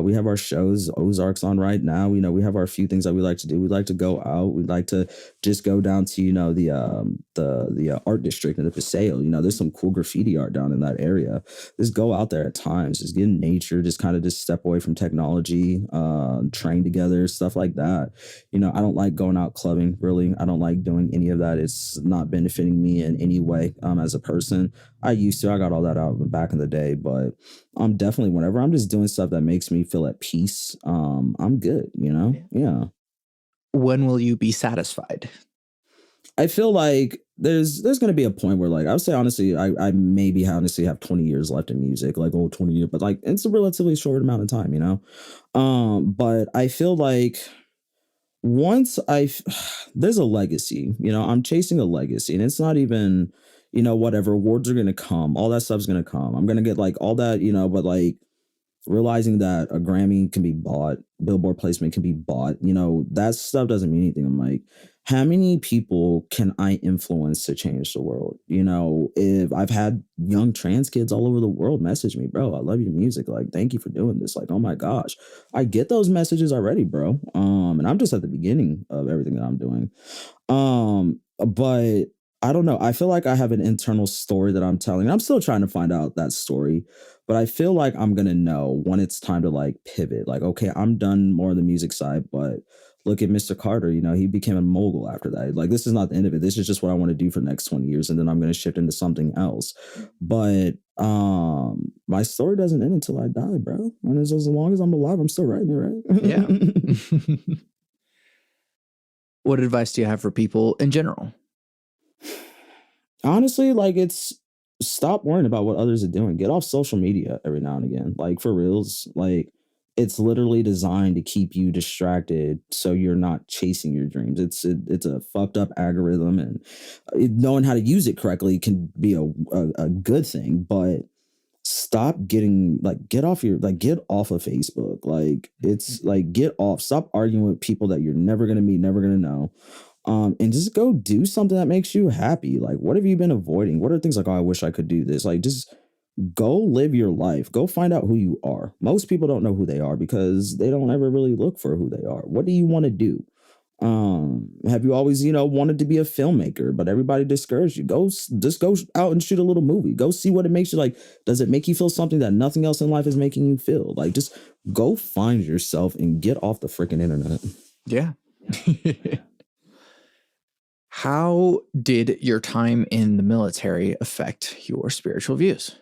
we have our shows, Ozarks on right now. We have our few things that we like to do. We like to go out. We like to just go down to, the art district in the Paseo. There's some cool graffiti art down in that area. Just go out there at times, just get in nature, just kind of just step away from technology, train together, stuff like that. I don't like going out clubbing, really. I don't like doing any of that. It's not benefiting me in any way, as a person. I got all that out back in the day, but I'm definitely, whenever I'm just doing stuff that makes me feel at peace, I'm good, Yeah. When will you be satisfied? I feel like there's going to be a point where, like, I would say honestly, I maybe honestly have 20 years left in music, like 20 years, but like it's a relatively short amount of time, But I feel like once there's a legacy, I'm chasing a legacy, and it's not even, whatever awards are going to come, all that stuff's going to come. I'm going to get like all that, but like realizing that a Grammy can be bought, Billboard placement can be bought, that stuff doesn't mean anything. I'm like, how many people can I influence to change the world? If I've had young trans kids all over the world message me, bro, I love your music. Like, thank you for doing this. Like, oh my gosh, I get those messages already, bro. And I'm just at the beginning of everything that I'm doing. But I don't know. I feel like I have an internal story that I'm telling. I'm still trying to find out that story, but I feel like I'm going to know when it's time to like pivot. Like, okay, I'm done more on the music side, but look at Mr. Carter, he became a mogul after that. Like, this is not the end of it. This is just what I want to do for the next 20 years. And then I'm going to shift into something else. But my story doesn't end until I die, bro. And as long as I'm alive, I'm still writing it, right? Yeah. What advice do you have for people in general? Honestly, like, it's stop worrying about what others are doing. Get off social media every now and again. Like, for reals, like, it's literally designed to keep you distracted so you're not chasing your dreams. It's a fucked up algorithm, and knowing how to use it correctly can be a good thing, but stop getting like get off of Facebook. Like, it's like, get off, stop arguing with people that you're never gonna meet, never gonna know. And just go do something that makes you happy. Like, what have you been avoiding? What are things like, oh, I wish I could do this? Like, just go live your life. Go find out who you are. Most people don't know who they are because they don't ever really look for who they are. What do you want to do? Have you always, wanted to be a filmmaker, but everybody discouraged you? Just go out and shoot a little movie. Go see what it makes you like. Does it make you feel something that nothing else in life is making you feel? Like, just go find yourself and get off the freaking internet. Yeah. How did your time in the military affect your spiritual views?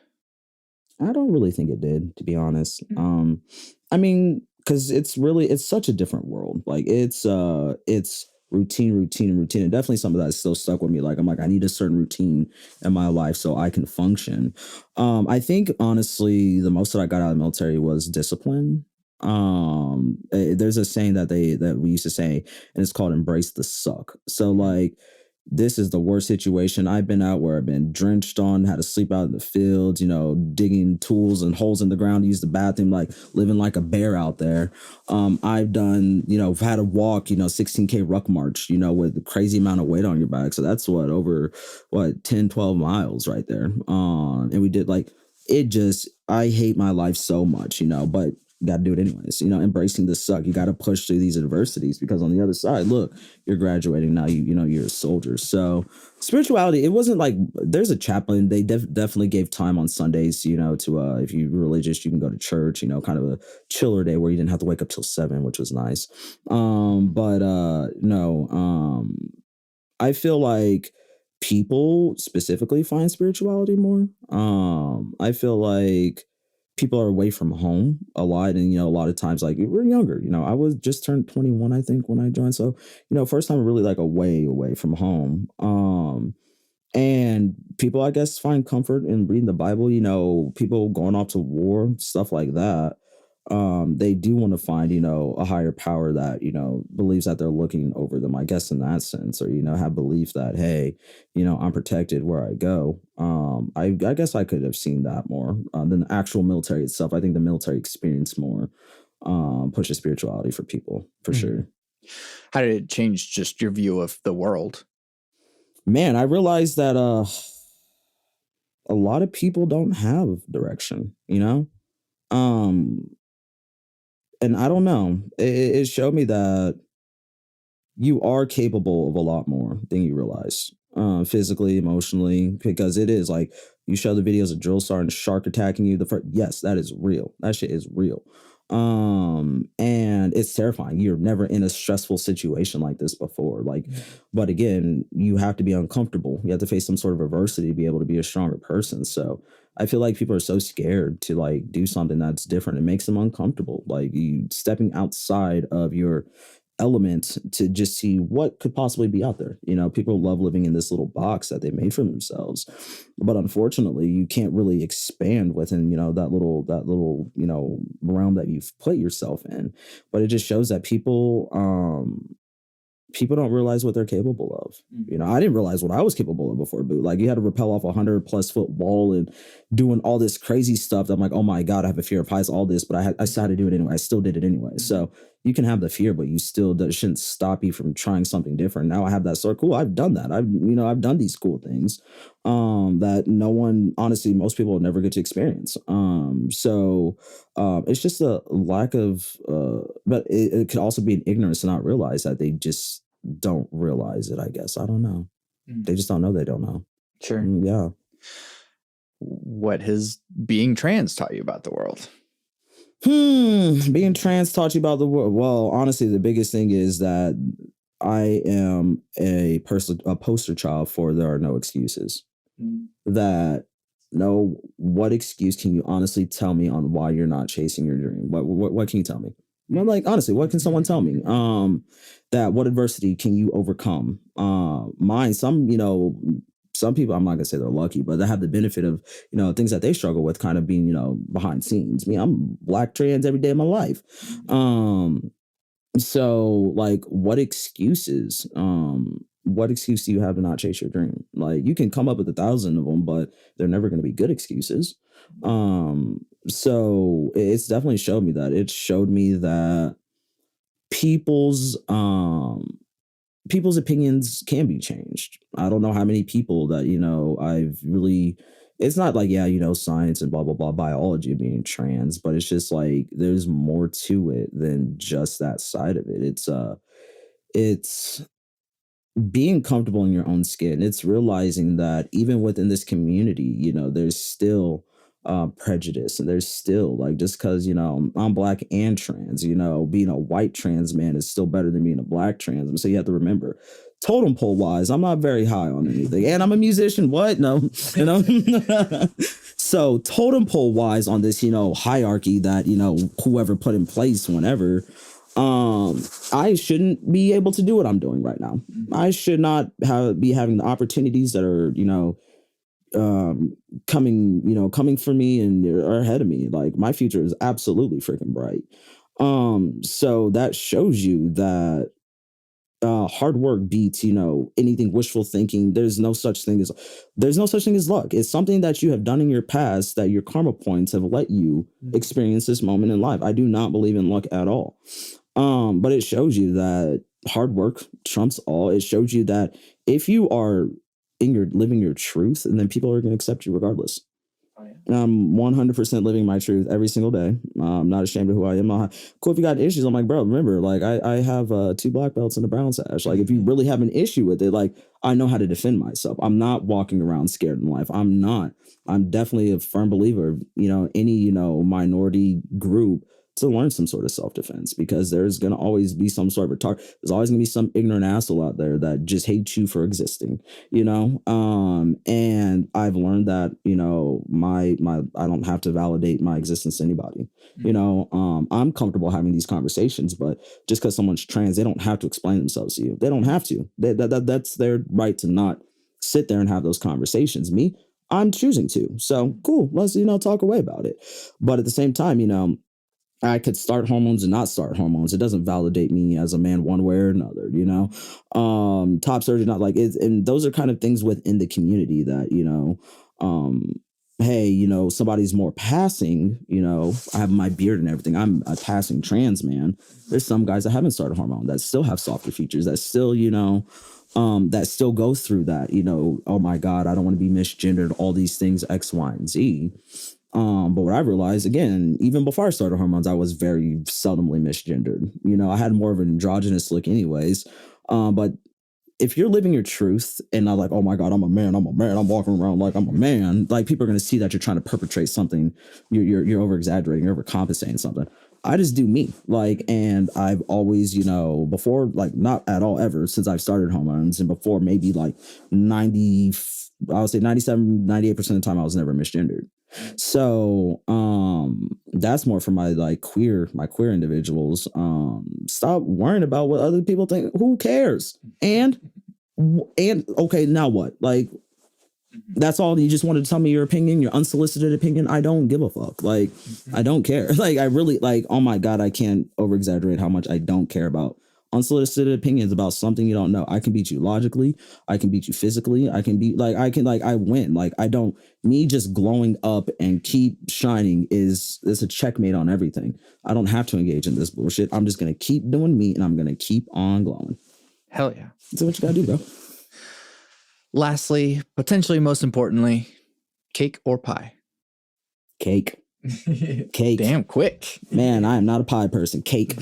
I don't really think it did, to be honest. I mean, because it's such a different world. Like, it's routine. And definitely some of that is still stuck with me. Like, I'm like, I need a certain routine in my life so I can function. I think honestly, the most that I got out of the military was discipline. There's a saying that we used to say, and it's called embrace the suck. So like, this is the worst situation I've been out, where I've been drenched on, had to sleep out in the fields, digging tools and holes in the ground to use the bathroom, like living like a bear out there. I've done, had to walk, 16K ruck march, with a crazy amount of weight on your back. So that's over 10, 12 miles right there. And we did I hate my life so much, but you got to do it anyways, embracing the suck. You got to push through these adversities, because on the other side, look, you're graduating now, you're a soldier. So spirituality, it wasn't like there's a chaplain. They definitely gave time on Sundays, to, if you're religious, you can go to church, kind of a chiller day where you didn't have to wake up till 7, which was nice. No, I feel like people specifically find spirituality more. I feel like people are away from home a lot. And, a lot of times, like, we're younger, I was just turned 21, I think, when I joined. So, first time really like away from home. And people, I guess, find comfort in reading the Bible, people going off to war, stuff like that. They do want to find, a higher power that, believes that they're looking over them, I guess, in that sense, or, have belief that, hey, I'm protected where I go. I guess I could have seen that more than the actual military itself. I think the military experience more pushes spirituality for people, for sure. How did it change just your view of the world? Man, I realized that a lot of people don't have direction, and I don't know. It showed me that you are capable of a lot more than you realize, physically, emotionally, because it is like, you show the videos of drill sergeant shark attacking you. Yes, that is real. That shit is real. And it's terrifying. You're never in a stressful situation like this before. Like, but again, you have to be uncomfortable. You have to face some sort of adversity to be able to be a stronger person. So I feel like people are so scared to like do something that's different. It makes them uncomfortable. Like, you stepping outside of your element to just see what could possibly be out there. People love living in this little box that they made for themselves, but unfortunately you can't really expand within, that little, realm that you've put yourself in. But it just shows that people don't realize what they're capable of. I didn't realize what I was capable of before boot. Like, you had to rappel off a 100+ foot wall and doing all this crazy stuff that I'm like, oh my God, I have a fear of heights, all this, but I still had to do it anyway. I still did it anyway. So you can have the fear, but you still, that shouldn't stop you from trying something different. Now I have that sort. Cool. I've done that. I've done these cool things that no one, honestly, most people will never get to experience. So it's just a lack of, but it could also be an ignorance to not realize that they just don't realize it, I guess. I don't know. They just don't know they don't know. Sure. Yeah. What has being trans taught you about the world? Being trans taught you about the world. Well, honestly, the biggest thing is that I am a poster child for there are no excuses. That what excuse can you honestly tell me on why you're not chasing your dream? What can you tell me? Well, like, honestly, what can someone tell me? That what adversity can you overcome? Some people, I'm not gonna say they're lucky, but they have the benefit of, things that they struggle with kind of being, behind scenes. Me, I'm black trans every day of my life. So like, what excuse do you have to not chase your dream? Like, you can come up with 1,000 of them, but they're never going to be good excuses. So it's definitely showed me that. It showed me that people's opinions can be changed. I don't know how many people that, I've really, it's not like, science and blah, blah, blah, biology of being trans, but it's just like, there's more to it than just that side of it. It's being comfortable in your own skin. It's realizing that even within this community, there's still prejudice, and there's still, like, just because I'm black and trans, being a white trans man is still better than being a black trans man. So you have to remember, totem pole wise, I'm not very high on anything, and I'm a musician. What? No, So totem pole wise on this hierarchy that whoever put in place whenever, I shouldn't be able to do what I'm doing right now. I should not be having the opportunities that are, coming for me and are ahead of me. Like, my future is absolutely freaking bright. So that shows you that hard work beats, anything wishful thinking. There's no such thing as luck. It's something that you have done in your past that your karma points have let you experience this moment in life. I do not believe in luck at all. But it shows you that hard work trumps all. It shows you that if you are living your truth, and then people are going to accept you regardless. I'm 100% living my truth every single day. I'm not ashamed of who I am. Cool, if you got issues, I'm like, bro, remember, like, I have 2 black belts and a brown sash. Like, if you really have an issue with it, like, I know how to defend myself. I'm not walking around scared in life. I'm not. I'm definitely a firm believer of, any, minority group to learn some sort of self-defense, because there's going to always be some sort of retard. There's always going to be some ignorant asshole out there that just hates you for existing, and I've learned that, I don't have to validate my existence to anybody. I'm comfortable having these conversations, but just because someone's trans, they don't have to explain themselves to you. They don't have to. That's their right to not sit there and have those conversations. Me, I'm choosing to. So cool. Let's, talk away about it. But at the same time, I could start hormones and not start hormones. It doesn't validate me as a man one way or another, top surgery, not like it. And those are kind of things within the community that, hey, somebody's more passing, I have my beard and everything. I'm a passing trans man. There's some guys that haven't started hormone that still have softer features, that still, that still go through that, oh my God, I don't want to be misgendered, all these things, X, Y, and Z. But what I realized, again, even before I started hormones, I was very seldomly misgendered. I had more of an androgynous look anyways. But if you're living your truth and not like, oh my God, I'm a man, I'm walking around like I'm a man, like, people are going to see that you're trying to perpetrate something. You're over exaggerating, you're overcompensating something. I just do me, and I've always, before, not at all ever since I've started hormones, and before maybe 97, 98% of the time I was never misgendered. So that's more for my queer individuals. Stop worrying about what other people think. Who cares? And okay, now what? That's all. You just wanted to tell me your opinion, your unsolicited opinion. I don't give a fuck. I don't care. I really, oh my God, I can't over exaggerate how much I don't care about unsolicited opinions about something you don't know. I can beat you logically. I can beat you physically. I can beat, I win. I don't, me just glowing up and keep shining is a checkmate on everything. I don't have to engage in this bullshit. I'm just going to keep doing me, and I'm going to keep on glowing. Hell yeah. That's what you got to do, bro. Lastly, potentially most importantly, cake or pie? Cake. Cake. Damn quick. Man, I am not a pie person. Cake.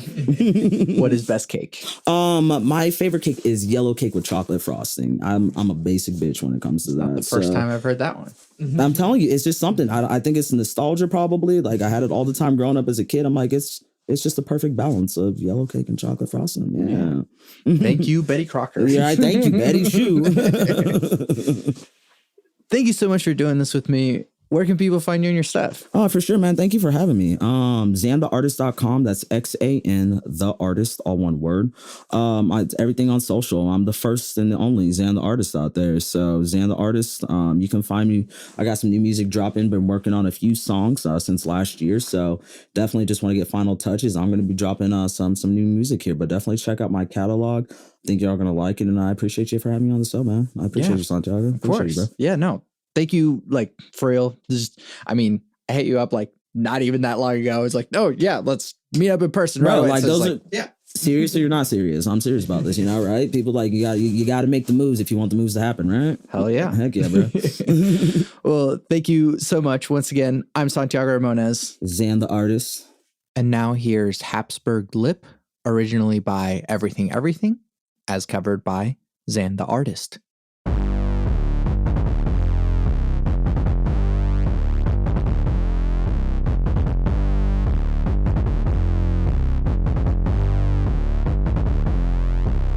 What is best cake? My favorite cake is yellow cake with chocolate frosting. I'm a basic bitch when it comes to that. Not the first time I've heard that one. I'm telling you, it's just something. I think it's nostalgia probably. I had it all the time growing up as a kid. I'm like, it's just the perfect balance of yellow cake and chocolate frosting. Yeah. Thank you, Betty Crocker. Yeah, thank you, Betty. Shoo. Thank you so much for doing this with me. Where can people find you and your stuff? Oh, for sure, man. Thank you for having me. Xantheartist.com. That's XAN, the artist, all one word. Everything on social. I'm the first and the only Xantheartist out there. So Xantheartist, you can find me. I got some new music dropping. Been working on a few songs since last year. So definitely just want to get final touches. I'm going to be dropping some new music here, but definitely check out my catalog. I think y'all going to like it. And I appreciate you for having me on the show, man. I appreciate you, Santiago. Of course. You, bro. Yeah, no. Thank you, for real. I hit you up not even that long ago. It's oh yeah, let's meet up in person. Bro, right? Those are serious or you're not serious. I'm serious about this, right? People you got to make the moves if you want the moves to happen, right? Hell yeah. Heck yeah, bro. Well, thank you so much. Once again, I'm Santiago Ramones. Xantheartist. And now here's Habsburg Lip, originally by Everything Everything, as covered by Xantheartist.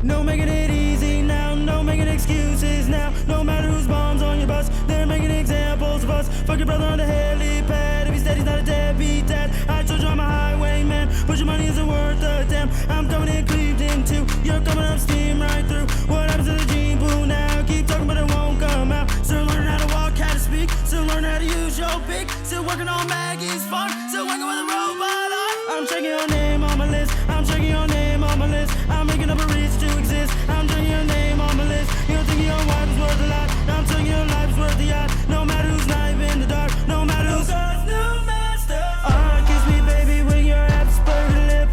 No making it easy now, no making excuses now. No matter whose bombs on your bus, they're making examples of us. Fuck your brother on the helipad, if he said he's not a deadbeat dad. I told you I'm a highwayman, but your money isn't worth a damn. coming up steam right through. What happens to the gene pool now? Keep talking but it won't come out. Still learning how to walk, how to speak. Still learning how to use your beak. Still working on Maggie's fun. Still working with a robot arm. I'm checking your name on my list. I'm checking your name on my list. I'm making up a reason to exist. I'm checking your name on my list. You don't think your wife is worth a lot. Now I'm telling you your life's worth the yacht. No matter who's naive in the dark. No matter who's no master. Kiss me baby with your Asperger lip.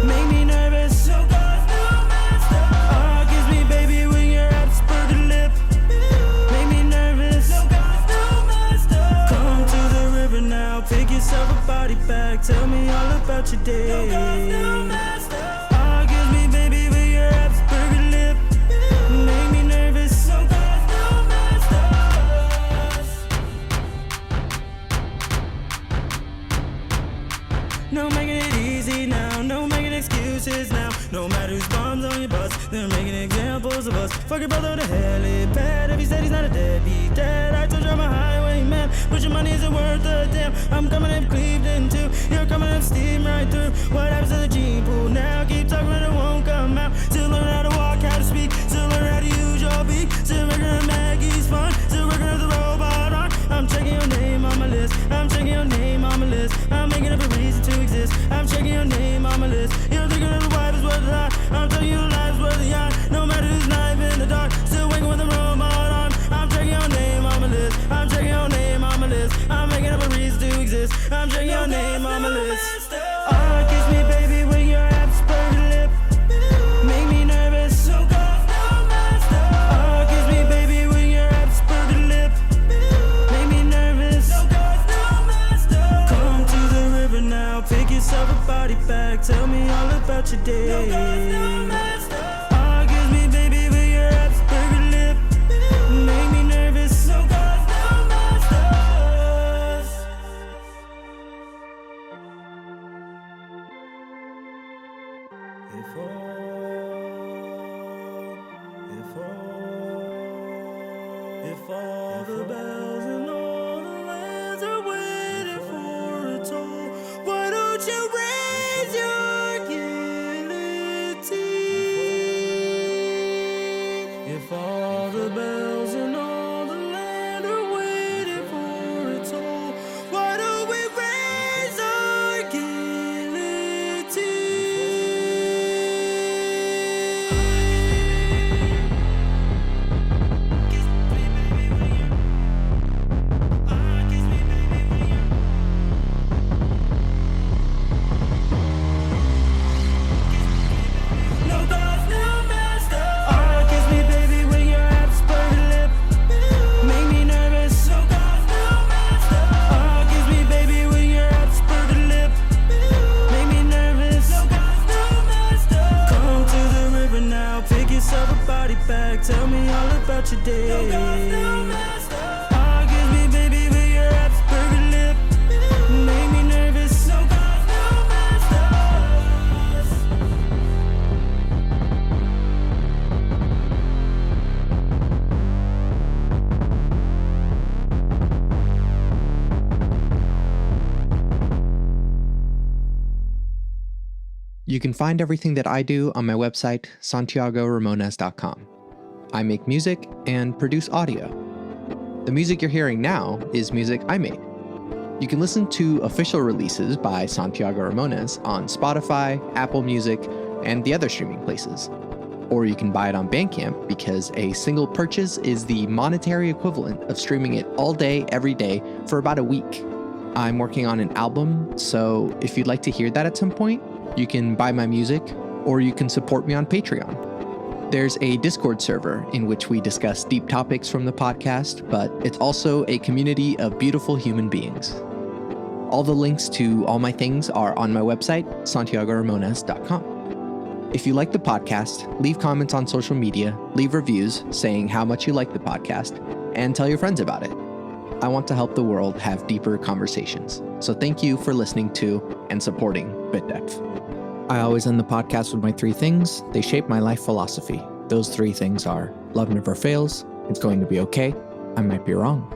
Make me nervous. No master. Kiss me baby with your Asperger lip. Make me nervous. No master. Come to the river now. Pick yourself a body bag. Tell me all about your day. No master. Kiss me baby with your Asperger lip. Make me nervous. No master. No making it easy now, no making excuses now. No matter who's bombs on your bus, they're making examples of us. Fuck your brother to hell, it bad. If he said he's not a deadbeat dad, I told you I'm a highwayman. But your money isn't worth a damn. I'm coming up Cleveland too. You're coming up steam right through. What happens to the gene pool now? Keep talking but it won't come out. Still learning how to walk, how to speak. Still learning how to use your beak. Still working on Maggie's fun. Still working with the robot arm. I'm checking your name on my list. I'm checking your name on my list. I'm making up a reason to exist. I'm checking your name on my list. You're thinking that the wife is worth a lot. I'm telling you the life's worth a yacht. No matter who's knife in the dark. Still waking with a robot arm. I'm checking your name on my list. I'm checking your name on my list. I'm making up a reason to exist. I'm checking your name on my list. Kiss me baby with your Asperger lip. Make me nervous. Kiss me baby with your Asperger lip. Make me nervous. Come to the river now. Pick yourself a body bag. Tell me all about your day. Kiss me baby with your Asperger lip. Make me nervous. If all the bells and all the lands are waiting for a toll, why don't you raise your guillotine? If all the bells and all the land are waiting for a toll, why don't we raise our Tell me all about your day. Kiss me baby with your Asperger lip. Make me nervous. You can find everything that I do on my website, santiagoramones.com. I make music and produce audio. The music you're hearing now is music I made. You can listen to official releases by Santiago Ramones on Spotify, Apple Music, and the other streaming places. Or you can buy it on Bandcamp because a single purchase is the monetary equivalent of streaming it all day, every day for about a week. I'm working on an album, so if you'd like to hear that at some point, you can buy my music or you can support me on Patreon. There's a Discord server in which we discuss deep topics from the podcast, but it's also a community of beautiful human beings. All the links to all my things are on my website, santiagoramones.com. If you like the podcast, leave comments on social media, leave reviews saying how much you like the podcast, and tell your friends about it. I want to help the world have deeper conversations. So thank you for listening to and supporting BitDepth. I always end the podcast with my 3 things. They shape my life philosophy. Those 3 things are: love never fails, it's going to be okay, I might be wrong.